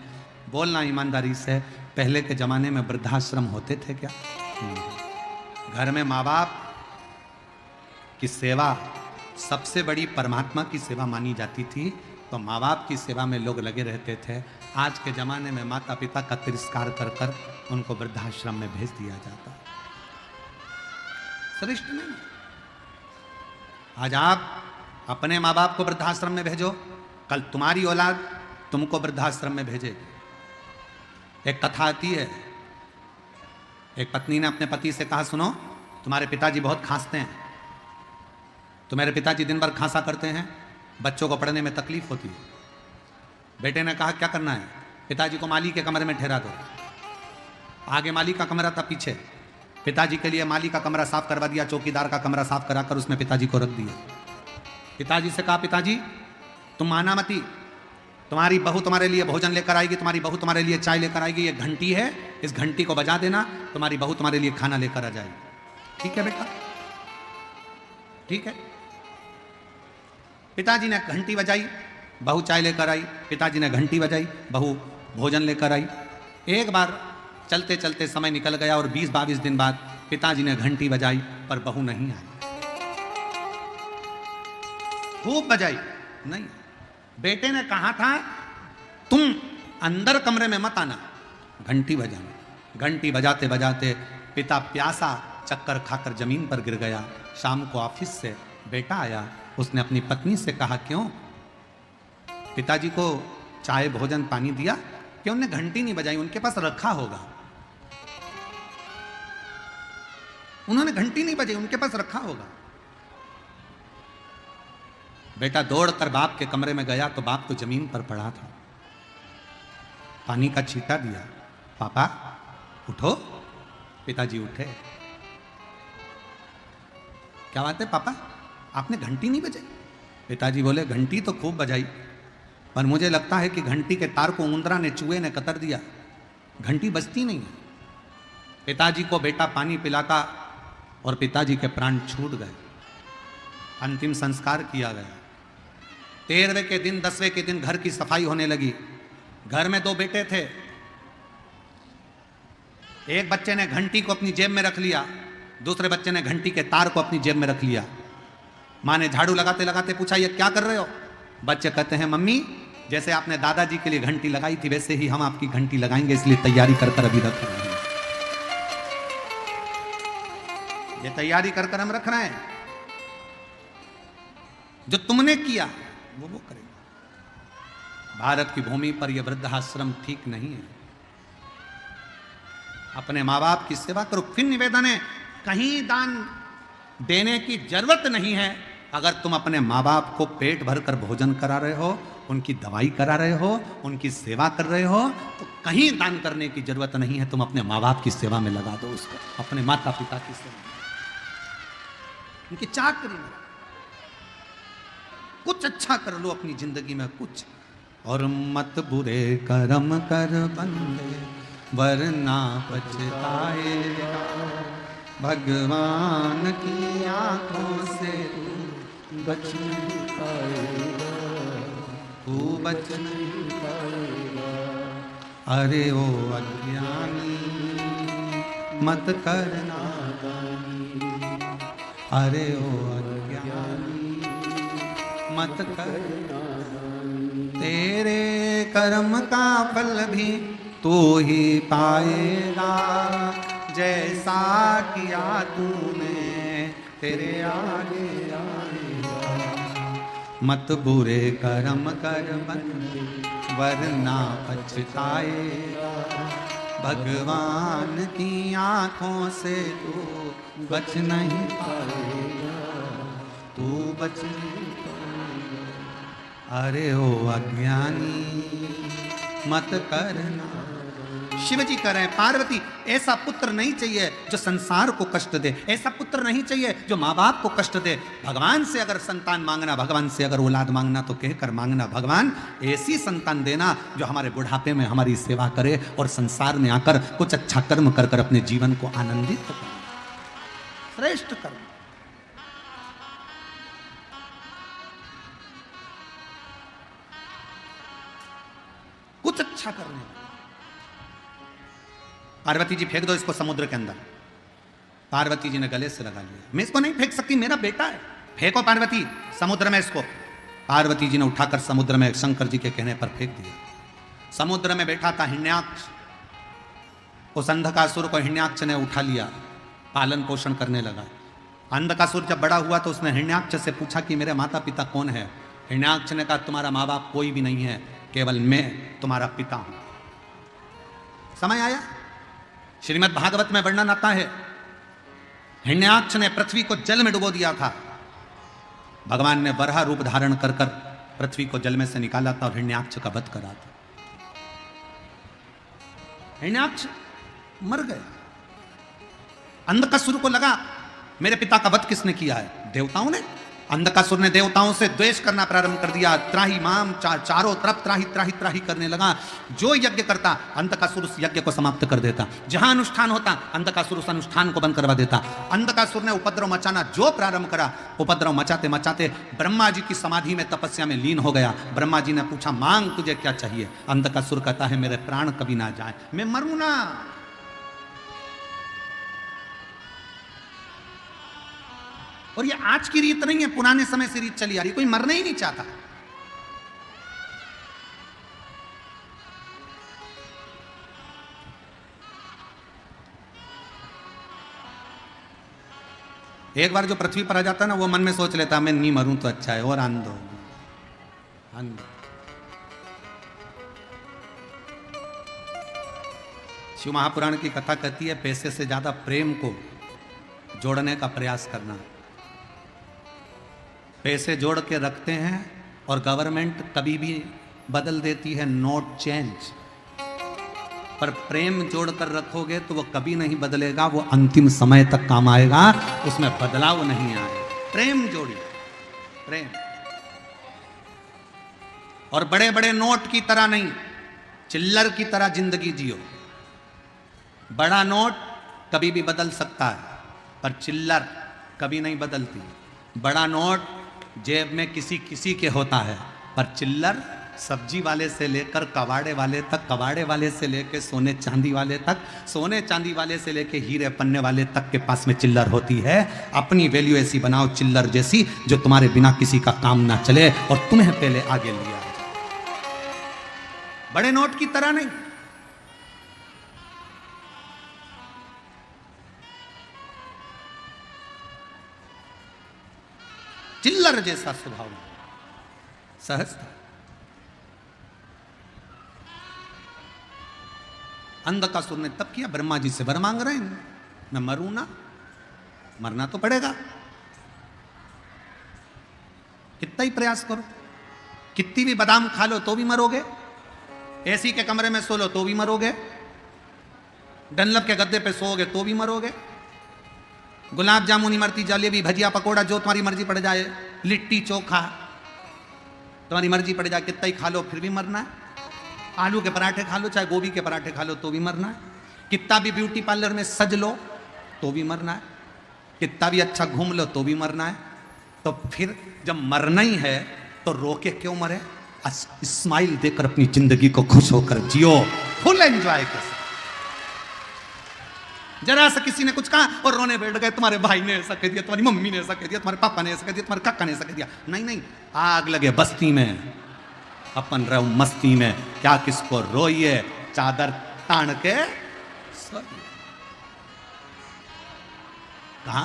बोलना ईमानदारी से, पहले के जमाने में वृद्धाश्रम होते थे क्या? घर में माँ बाप की सेवा सबसे बड़ी परमात्मा की सेवा मानी जाती थी, तो माँ बाप की सेवा में लोग लगे रहते थे। आज के जमाने में माता पिता का तिरस्कार कर कर उनको वृद्धाश्रम में भेज दिया जाता। श्रेष्ठ नहीं। आज आप अपने माँ बाप को वृद्धाश्रम में भेजो, कल तुम्हारी औलाद तुमको वृद्धाश्रम में भेजेगी। एक कथा आती है, एक पत्नी ने अपने पति से कहा, सुनो तुम्हारे पिताजी बहुत खांसते हैं, तुम्हारे पिताजी दिन भर खांसा करते हैं, बच्चों को पढ़ने में तकलीफ होती है। बेटे ने कहा क्या करना है? पिताजी को माली के कमरे में ठहरा दो। आगे माली का कमरा था, पीछे पिताजी के लिए माली का कमरा साफ करवा दिया, चौकीदार का कमरा साफ कराकर उसमें पिताजी को रख दिया। पिताजी से कहा, पिताजी तुम माना मती, तुम्हारी बहू तुम्हारे लिए भोजन लेकर आएगी, तुम्हारी बहू तुम्हारे लिए चाय लेकर आएगी, ये घंटी है, इस घंटी को बजा देना, तुम्हारी बहू तुम्हारे लिए खाना लेकर आ जाएगी। ठीक है बेटा, ठीक है। पिताजी ने घंटी बजाई, बहू चाय लेकर आई, पिताजी ने घंटी बजाई, बहू भोजन लेकर आई। एक बार चलते चलते समय निकल गया और 20-22 दिन बाद पिताजी ने घंटी बजाई पर बहू नहीं आई। खूब बजाई, नहीं। बेटे ने कहा था तुम अंदर कमरे में मत आना, घंटी बजाना। घंटी बजाते बजाते पिता प्यासा चक्कर खाकर जमीन पर गिर गया। शाम को ऑफिस से बेटा आया, उसने अपनी पत्नी से कहा क्यों पिताजी को चाय भोजन पानी दिया, क्यों उन्होंने घंटी नहीं बजाई? उनके पास रखा होगा, उन्होंने घंटी नहीं बजाई, उनके पास रखा होगा। बेटा दौड़कर बाप के कमरे में गया तो बाप तो जमीन पर पड़ा था। पानी का छींटा दिया, पापा उठो। पिताजी उठे। क्या बात है पापा, आपने घंटी नहीं बजाई? पिताजी बोले घंटी तो खूब बजाई, पर मुझे लगता है कि घंटी के तार को उंदरा ने, चूहे ने कतर दिया, घंटी बजती नहीं है। पिताजी को बेटा पानी पिलाता और पिताजी के प्राण छूट गए। अंतिम संस्कार किया गया। 13वें के दिन 10वें के दिन घर की सफाई होने लगी। घर में 2 बेटे थे। एक बच्चे ने घंटी को अपनी जेब में रख लिया, दूसरे बच्चे ने घंटी के तार को अपनी जेब में रख लिया। माँ ने झाड़ू लगाते लगाते पूछा, ये क्या कर रहे हो? बच्चे कहते हैं, मम्मी जैसे आपने दादाजी के लिए घंटी लगाई थी वैसे ही हम आपकी घंटी लगाएंगे, इसलिए तैयारी कर कर अभी रख रहे हैं। ये तैयारी कर कर हम रख रहे हैं। जो तुमने किया वो करेगा। भारत की भूमि पर यह वृद्धाश्रम ठीक नहीं है। अपने माँ बाप की सेवा करो। फिर निवेदन है, कहीं दान देने की जरूरत नहीं है। अगर तुम अपने माँ बाप को पेट भर कर भोजन करा रहे हो, उनकी दवाई करा रहे हो, उनकी सेवा कर रहे हो, तो कहीं दान करने की जरूरत नहीं है। तुम अपने माँ बाप की सेवा में लगा दो उसको, अपने माता पिता की सेवा में, उनकी चाकरी में कुछ अच्छा कर लो अपनी जिंदगी में कुछ। और मत बुरे कर्म कर बंदे वरना पछताएगा, भगवान की आंखों से बच नहीं पाएगा, तू बच नहीं पाएगा। अरे ओ अज्ञानी मत करना दानी, अरे ओ अज्ञानी मत करना दानी। तेरे कर्म का फल भी तू ही पाएगा, जैसा किया तूने तेरे आगे आएगा। मत बुरे कर्म कर बंदे वरना पछताएगा, भगवान की आंखों से तू बच नहीं पाएगा, तू बच नहीं पाएगा। अरे ओ अज्ञानी मत करना। शिव जी कह रहे हैं, पार्वती ऐसा पुत्र नहीं चाहिए जो संसार को कष्ट दे, ऐसा पुत्र नहीं चाहिए जो माँ बाप को कष्ट दे। भगवान से अगर संतान मांगना, भगवान से अगर औलाद मांगना तो कहकर मांगना, भगवान ऐसी संतान देना जो हमारे बुढ़ापे में हमारी सेवा करे और संसार में आकर कुछ अच्छा कर्म कर कर अपने जीवन को आनंदित करे, श्रेष्ठ कर्म। कुछ अच्छा करने। पार्वती जी फेंक दो इसको समुद्र के अंदर। पार्वती जी ने गले से लगा लिया, मैं इसको नहीं फेंक सकती, मेरा बेटा है। फेंको पार्वती समुद्र में इसको। पार्वती जी ने उठाकर समुद्र में शंकर जी के कहने पर फेंक दिया। समुद्र में बैठा था हिरण्याक्ष। उस अंधकासुर को हिरण्याक्ष ने उठा लिया, पालन पोषण करने लगा। अंधकासुर जब बड़ा हुआ तो उसने हिरण्याक्ष से पूछा कि मेरे माता पिता कौन है? हिरण्याक्ष ने कहा, तुम्हारा माँ बाप कोई भी नहीं है, केवल मैं तुम्हारा पिता हूं। समय आया, श्रीमद् भागवत में वर्णन आता है, हिरण्याक्ष ने पृथ्वी को जल में डुबो दिया था। भगवान ने वराह रूप धारण कर कर पृथ्वी को जल में से निकाला था और हिरण्याक्ष का वध करा था। हिरण्याक्ष मर गए। अंधकासुर को लगा मेरे पिता का वध किसने किया है? देवताओं ने। अंधकासुर ने देवताओं से द्वेष करना प्रारंभ कर दिया। त्राही माम, चारों तरफ त्राही त्राही त्राही करने लगा। जो यज्ञ करता अंधकासुर उस यज्ञ को समाप्त कर देता। जहां अनुष्ठान होता अंधकासुर उस अनुष्ठान को बंद करवा देता। अंधकासुर ने उपद्रव मचाना जो प्रारंभ करा, उपद्रव मचाते मचाते ब्रह्मा जी की समाधि में तपस्या में लीन हो गया। ब्रह्मा जी ने पूछा, मांग तुझे क्या चाहिए? अंधकासुर कहता है, मेरे प्राण कभी ना जाए, मैं मरूं ना। और ये आज की रीत नहीं है, पुराने समय से रीत चली आ रही। कोई मरना ही नहीं चाहता। एक बार जो पृथ्वी पर आ जाता है ना, वो मन में सोच लेता मैं नहीं मरूं तो अच्छा है, और आनंद होगा। आनंद। शिव महापुराण की कथा कहती है, पैसे से ज्यादा प्रेम को जोड़ने का प्रयास करना। पैसे जोड़ के रखते हैं और गवर्नमेंट कभी भी बदल देती है, नोट चेंज। पर प्रेम जोड़ कर रखोगे तो वो कभी नहीं बदलेगा, वो अंतिम समय तक काम आएगा, उसमें बदलाव नहीं आएगा। प्रेम जोड़िए, प्रेम। और बड़े बड़े नोट की तरह नहीं, चिल्लर की तरह जिंदगी जियो। बड़ा नोट कभी भी बदल सकता है, पर चिल्लर कभी नहीं बदलती। बड़ा नोट जेब में किसी किसी के होता है, पर चिल्लर सब्जी वाले से लेकर कबाड़े वाले तक, कबाड़े वाले से लेकर सोने चांदी वाले तक, सोने चांदी वाले से लेकर हीरे पन्ने वाले तक के पास में चिल्लर होती है। अपनी वैल्यू ऐसी बनाओ चिल्लर जैसी, जो तुम्हारे बिना किसी का काम ना चले और तुम्हें पहले आगे लिया जाए, बड़े नोट की तरह नहीं। चिल्लर जैसा स्वभाव, सहजता। अंधकासुर ने तब किया, ब्रह्मा जी से वर मांग रहे हैं, मैं मरूं ना, मरना तो पड़ेगा, कितना ही प्रयास करो, कितनी भी बादाम खा लो तो भी मरोगे, एसी के कमरे में सो लो तो भी मरोगे, डनलप के गद्दे पे सोओगे तो भी मरोगे, गुलाब जामुन, इमरती, जलेबी, भजिया, पकोड़ा, जो तुम्हारी मर्जी पड़ जाए, लिट्टी चोखा तुम्हारी मर्जी पड़ जाए, कितना ही खा लो फिर भी मरना है। आलू के पराठे खा लो, चाहे गोभी के पराठे खा लो तो भी मरना है। कितना भी ब्यूटी पार्लर में सज लो तो भी मरना है, कितना भी अच्छा घूम लो तो भी मरना है। तो फिर जब मरना ही है तो रोके क्यों मरे? स्माइल देकर अपनी जिंदगी को खुश होकर जियो, फुल एंजॉय कर। जरा सा किसी ने कुछ कहा और रोने बैठ गए, तुम्हारे भाई ने ऐसा कह दिया, तुम्हारी मम्मी ने ऐसा कह दिया, तुम्हारे पापा ने ऐसा कह दिया, तुम्हारे काका ने ऐसा कह दिया। नहीं नहीं, आग लगे बस्ती में, अपन रहो मस्ती में, क्या किसको रोइए, चादर तान के सोइए। कहा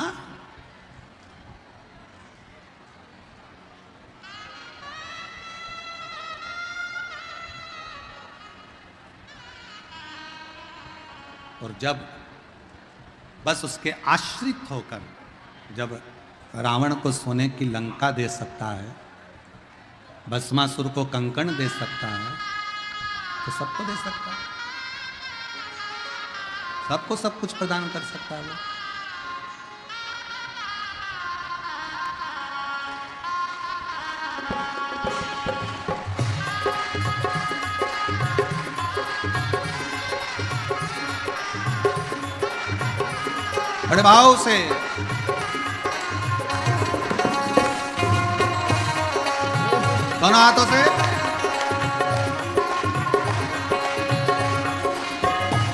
और जब बस उसके आश्रित होकर जब रावण को सोने की लंका दे सकता है, भस्मासुर को कंकण दे सकता है, तो सबको दे सकता है, सबको सब कुछ प्रदान कर सकता है वो। बड़े भाव से दोनों हाथों से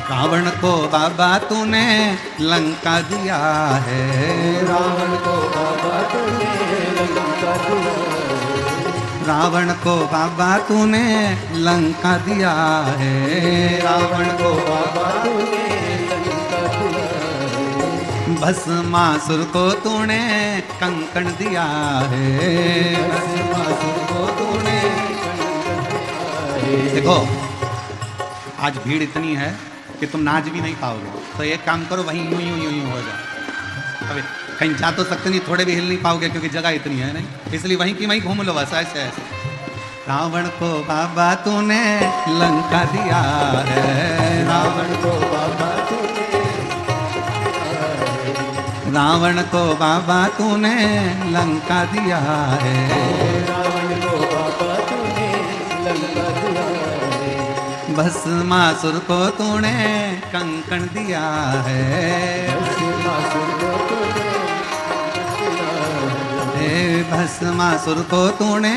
रावण को बाबा तूने लंका दिया है, रावण को बाबा तूने लंका दिया है, रावण को बाबा तूने लंका दिया है, रावण को बाबा तूने लंका दिया है, भस्मासुर को तूने कंकण दिया है, भस्मासुर को तूने कंकण दिया है। देखो आज भीड़ इतनी है कि तुम नाच भी नहीं पाओगे, तो एक काम करो, वहीं यूं यूं यूं यूं हो जाओ। अबे कहीं जा तो सकते नहीं, थोड़े भी हिल नहीं पाओगे क्योंकि जगह इतनी है नहीं, इसलिए वहीं की वहीं घूम लो बस, ऐसे ऐसे। रावण को बाबा तूने लंका दिया है, रावण को बाबा तूने, रावण को बाबा तूने लंका दिया है, रावण को बाबा तूने लंका दिया है, भस्मासुर को तूने कंकण दिया है, भस्मासुर को तूने हे भस्मासुर को तूने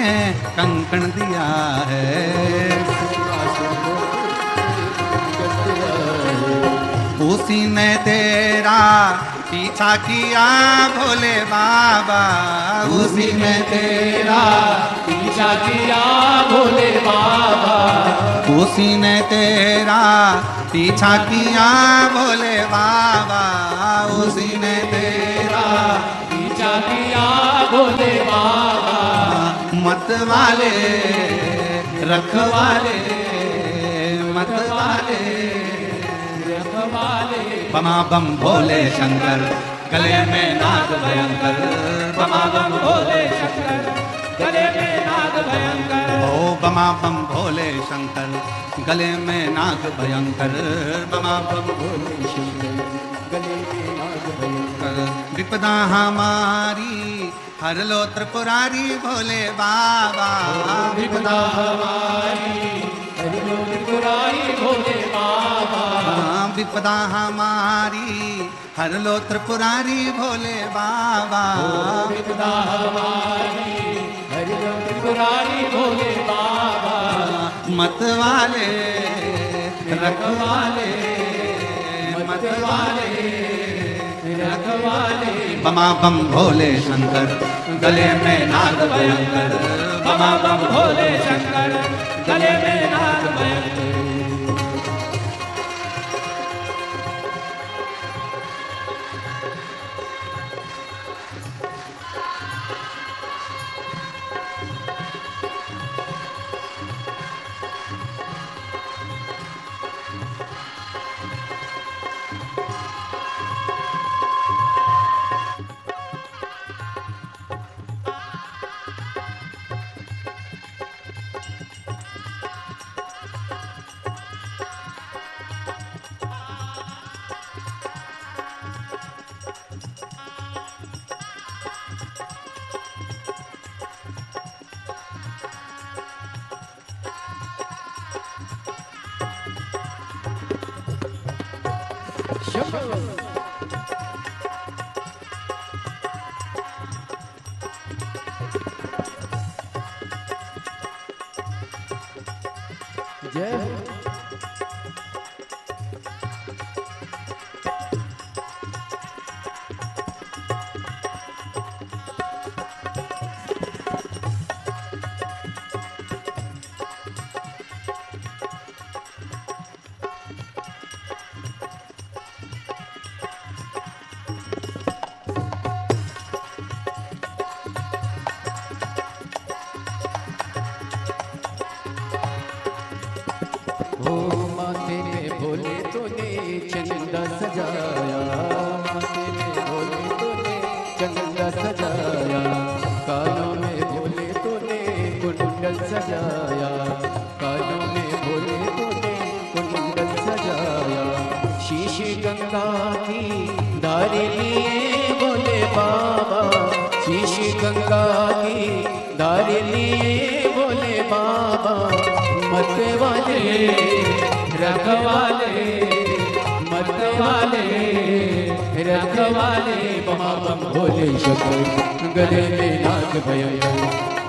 कंकण दिया है, उसी ने तेरा पीछा किया भोले बाबा, उसी ने तेरा पीछा किया भोले बाबा, उसी ने तेरा पीछा किया भोले बाबा, उसी ने तेरा पीछा किया भोले बाबा, मत वाले रखवाले, मत वाले रखवाले, बमा बम भोले शंकर, गले में नाग भयंकर, बमा बम भोले शंकर, गले में नाग भयंकर, ओ बमा बम भोले शंकर, गले में नाग भयंकर, बमा बम भोले शंकर, गले में नाग भयंकर, विपदा हमारी हर लो त्रिपुरारी भोले बाबा, विपदा हमारी हरि बोल त्रिपुरारी भोले बाबा, विपदा हमारी हर लो त्रिपुरारी भोले बाबा, विपदा हमारी हरि लो त्रिपुरारी भोले बाबा, मत वाले रखवाले, मत वाले रखवाले, बमा बम भोले शंकर, गले में नाग भयंकर, बमा बम भोले शंकर, गले में नाग भयंकर। जय हो। ओ माथे में भोले तूने चंदा सजाया, माथे में भोले तूने चंदा सजाया, कानों में भोले तूने कुंडल सजाया, कानों में भोले तूने कुंडल सजाया, शीशी गंगा की धारे लिए भोले बाबा, शीशी गंगा की धारे लिए भोले बाबा, मत वाले रखवाले, मत वाले रखवाले, बमा बम भोले शंकर, गले में नाग भयंकर,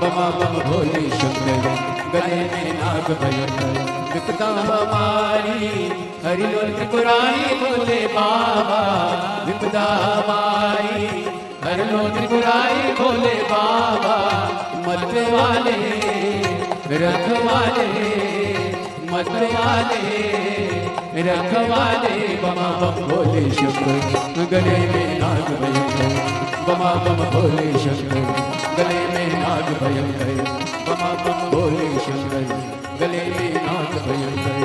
बमा बम भोले शंकर, गले में नाग भयंकर, विपदा हमारी हरि लो त्रिपुरारी भोले बाबा, विपदा हमारी हरि लो त्रिपुरारी भोले बाबा, मत वाले रखवाले, मत वाले रखवाले, बमा बम भोले शंकर, गले में नाग भयंकर, बमा बम भोले शंकर, गले में नाग भयंकर, बमा बम भोले शंकर, गले में नाग भयंकर।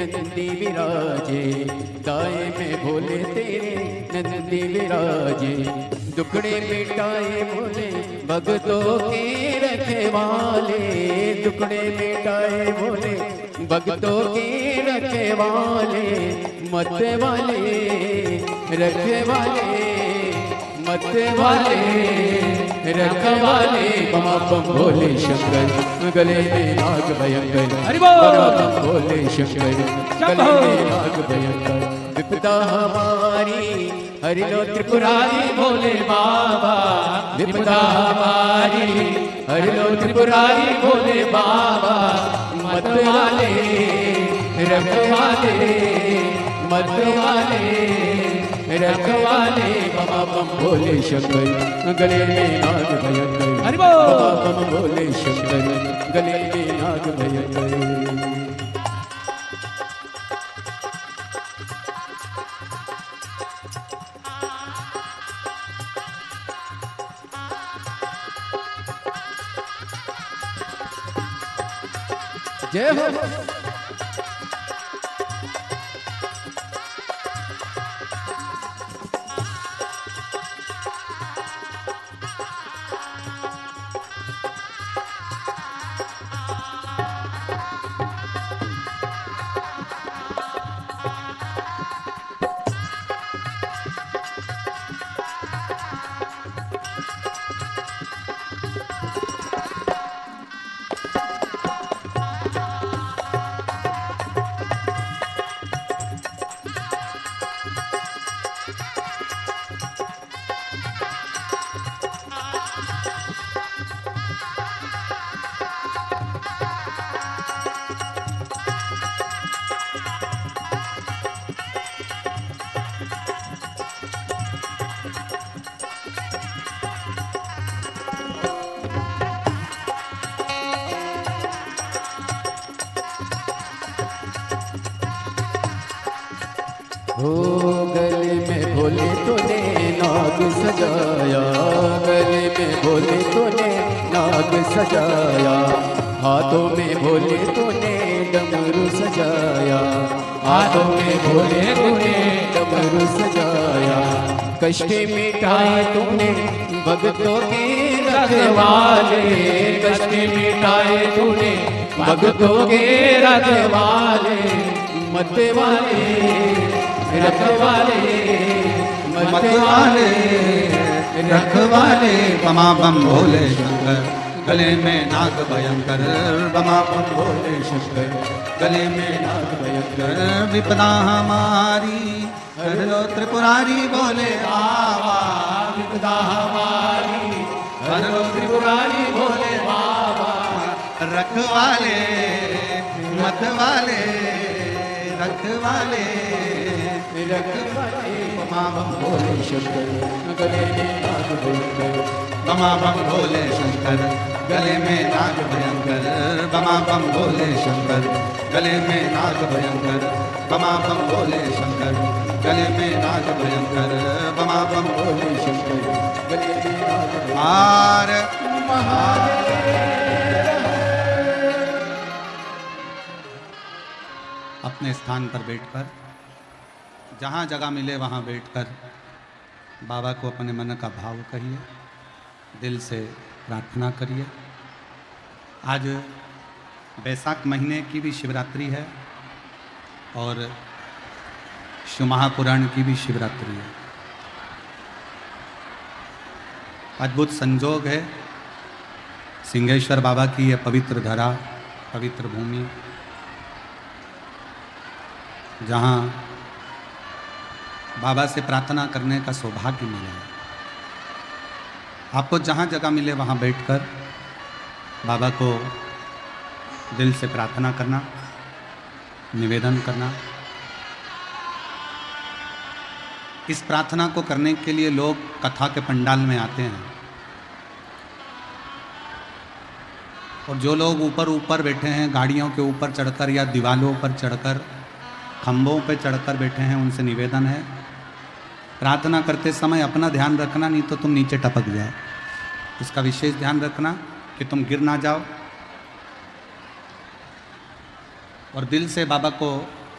नंदी विराजे, दाएं में भोले तेरे नंदी विराजे। दुखड़े मिटाए भोले भगतों के रखवाले, दुखड़े मिटाए भोले भगतों के रखवाले। मत वाले रखवाले, मत वाले रखवाले। बम बम भोले शंकर गले में नाग भयंकर, बम भोले शंकर गले में नाग भयंकर। विपदा हमारी हरि लो त्रिपुरारी भोले बाबा, विपदा हमारी हरि लो त्रिपुरारी भोले बाबा। मत वाले रखवाले, मत वाले रखवाले। बाबा बम भोले शंकर गले में नाग भयंकर, बाबा बम भोले शंकर गले में नाग भयंकर। जय हो। हो गले में भोले तूने नाग सजाया, गले में भोले तूने नाग सजाया। हाथों में भोले तूने डमरू सजाया, हाथों में भोले तूने डमरू सजाया। कष्ट मिटाए तूने भक्तों के रखवाले, कष्ट मिटाए तूने भक्तों के रखवाले। मत वाले रखवाले, मत वाले रखवाले। बमा बम भोले शंकर गले में नाग भयंकर, बमा बम भोले शंकर गले में नाग भयंकर। विपदा हमारी हर लो त्रिपुरारी भोले बाबा, विपदा हमारी हर लो त्रिपुरारी भोले बाबा। रखवाले मत वाले रखवाले, रखवाले। बमा बम भोले शंकर गले में नाग भयंकर, बमा बम भोले शंकर गले में नाग भयंकर। बमा बम भोले शंकर गले में नाग भयंकर, बमा बम भोले शंकर गले में नाग भयंकर। बमा बम भोले शंकर गले में नाग भयंकर। अपने स्थान पर बैठकर, जहाँ जगह मिले वहाँ बैठकर बाबा को अपने मन का भाव कहिए, दिल से प्रार्थना करिए। आज बैसाख महीने की भी शिवरात्रि है और शिव महापुराण की भी शिवरात्रि है। अद्भुत संजोग है, सिंहेश्वर बाबा की यह पवित्र धरा, पवित्र भूमि, जहाँ बाबा से प्रार्थना करने का सौभाग्य मिला है। आपको जहाँ जगह मिले वहाँ बैठकर बाबा को दिल से प्रार्थना करना, निवेदन करना। इस प्रार्थना को करने के लिए लोग कथा के पंडाल में आते हैं और जो लोग ऊपर ऊपर बैठे हैं, गाड़ियों के ऊपर चढ़कर या दीवालों पर चढ़कर, खंभों पर चढ़कर बैठे हैं, उनसे निवेदन है प्रार्थना करते समय अपना ध्यान रखना, नहीं तो तुम नीचे टपक जाओ। इसका विशेष ध्यान रखना कि तुम गिर ना जाओ। और दिल से बाबा को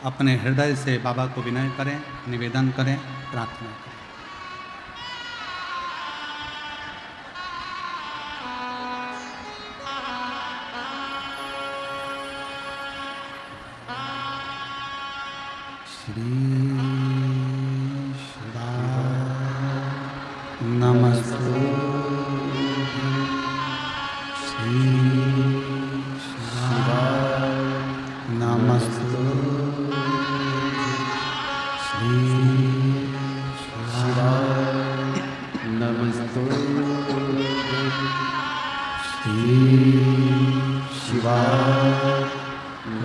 अपने हृदय से बाबा को विनय करें, निवेदन करें, प्रार्थना करें। श्री नमस्ते श्री नमस्ते श्री नमस्ते श्री शिवाय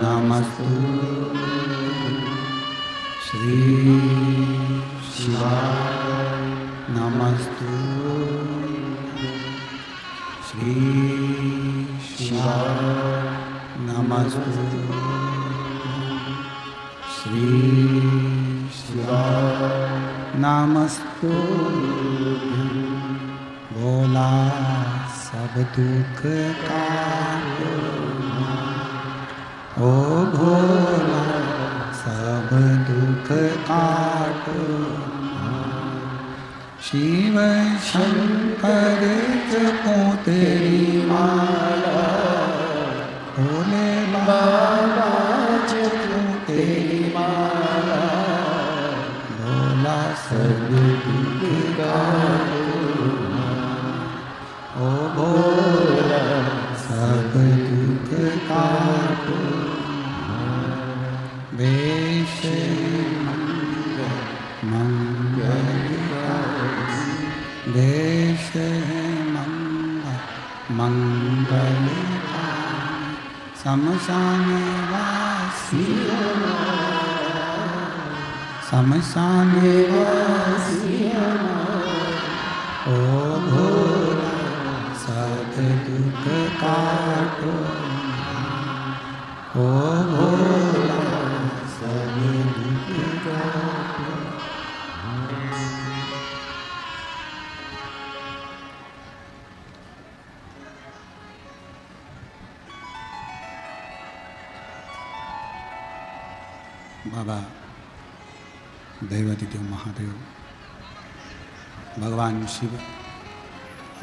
नमस्ते श्री शिवाय नमस्ते श्री शिवाय नमस्ते श्री शिवाय नमस्ते। भोला सब दुख काटो, ओ भोला सब दुख काटो। शिव शंकर जपो तेरी माला, भोले बाबा जपो तेरी माला। भोला सब दुख काटो, ओ भोला सब दुख काटो। वेश मंगल देश है मंगल शमशान वासी, शमशान वासी। ओ भोला सब दुख काटो, ओ भोला सब दुख काटो। बाबा देवादिदेव महादेव, भगवान शिव,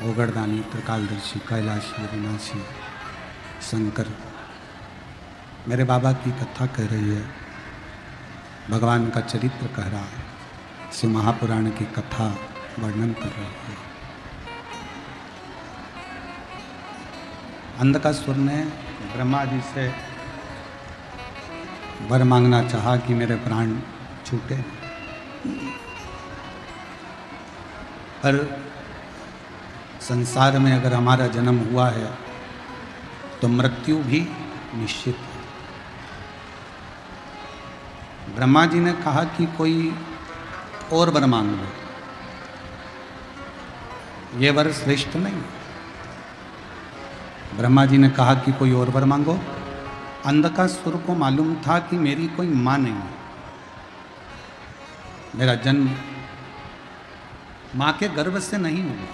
ओगरदानी, त्रिकालदर्शी, कैलाशी, अविनाशी, शंकर मेरे बाबा की कथा कह रही है, भगवान का चरित्र कह रहा है, शिव महापुराण की कथा वर्णन कर रही है। अंधकासुर ने ब्रह्मा जी से वर मांगना चाहा कि मेरे प्राण छूटे, पर संसार में अगर हमारा जन्म हुआ है तो मृत्यु भी निश्चित है। ब्रह्मा जी ने कहा कि कोई और वर मांग लो, ये वर श्रेष्ठ नहीं। ब्रह्मा जी ने कहा कि कोई और वर मांगो। अंधकासुर को मालूम था कि मेरी कोई माँ नहीं है, मेरा जन्म माँ के गर्भ से नहीं हुआ।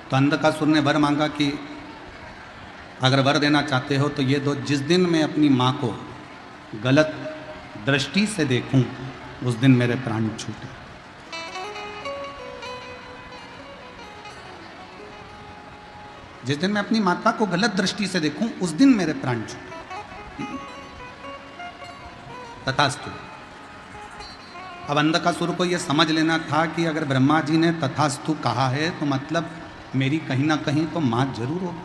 तो अंधकासुर ने वर मांगा कि अगर वर देना चाहते हो तो ये दो, जिस दिन मैं अपनी माँ को गलत दृष्टि से देखूं उस दिन मेरे प्राण छूटे। जिस दिन मैं अपनी माता को गलत दृष्टि से देखूं उस दिन मेरे प्राण छूटे। तथास्तु। अब अंधकासुर को यह समझ लेना था कि अगर ब्रह्मा जी ने तथास्तु कहा है तो मतलब मेरी कहीं ना कहीं तो माँ जरूर होगी।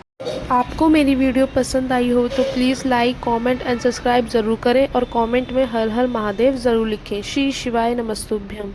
आपको मेरी वीडियो पसंद आई हो तो please like, comment and subscribe ज़रूर करें और कमेंट में हर हर महादेव ज़रूर लिखें। श्री शिवाय नमस्तुभ्यम।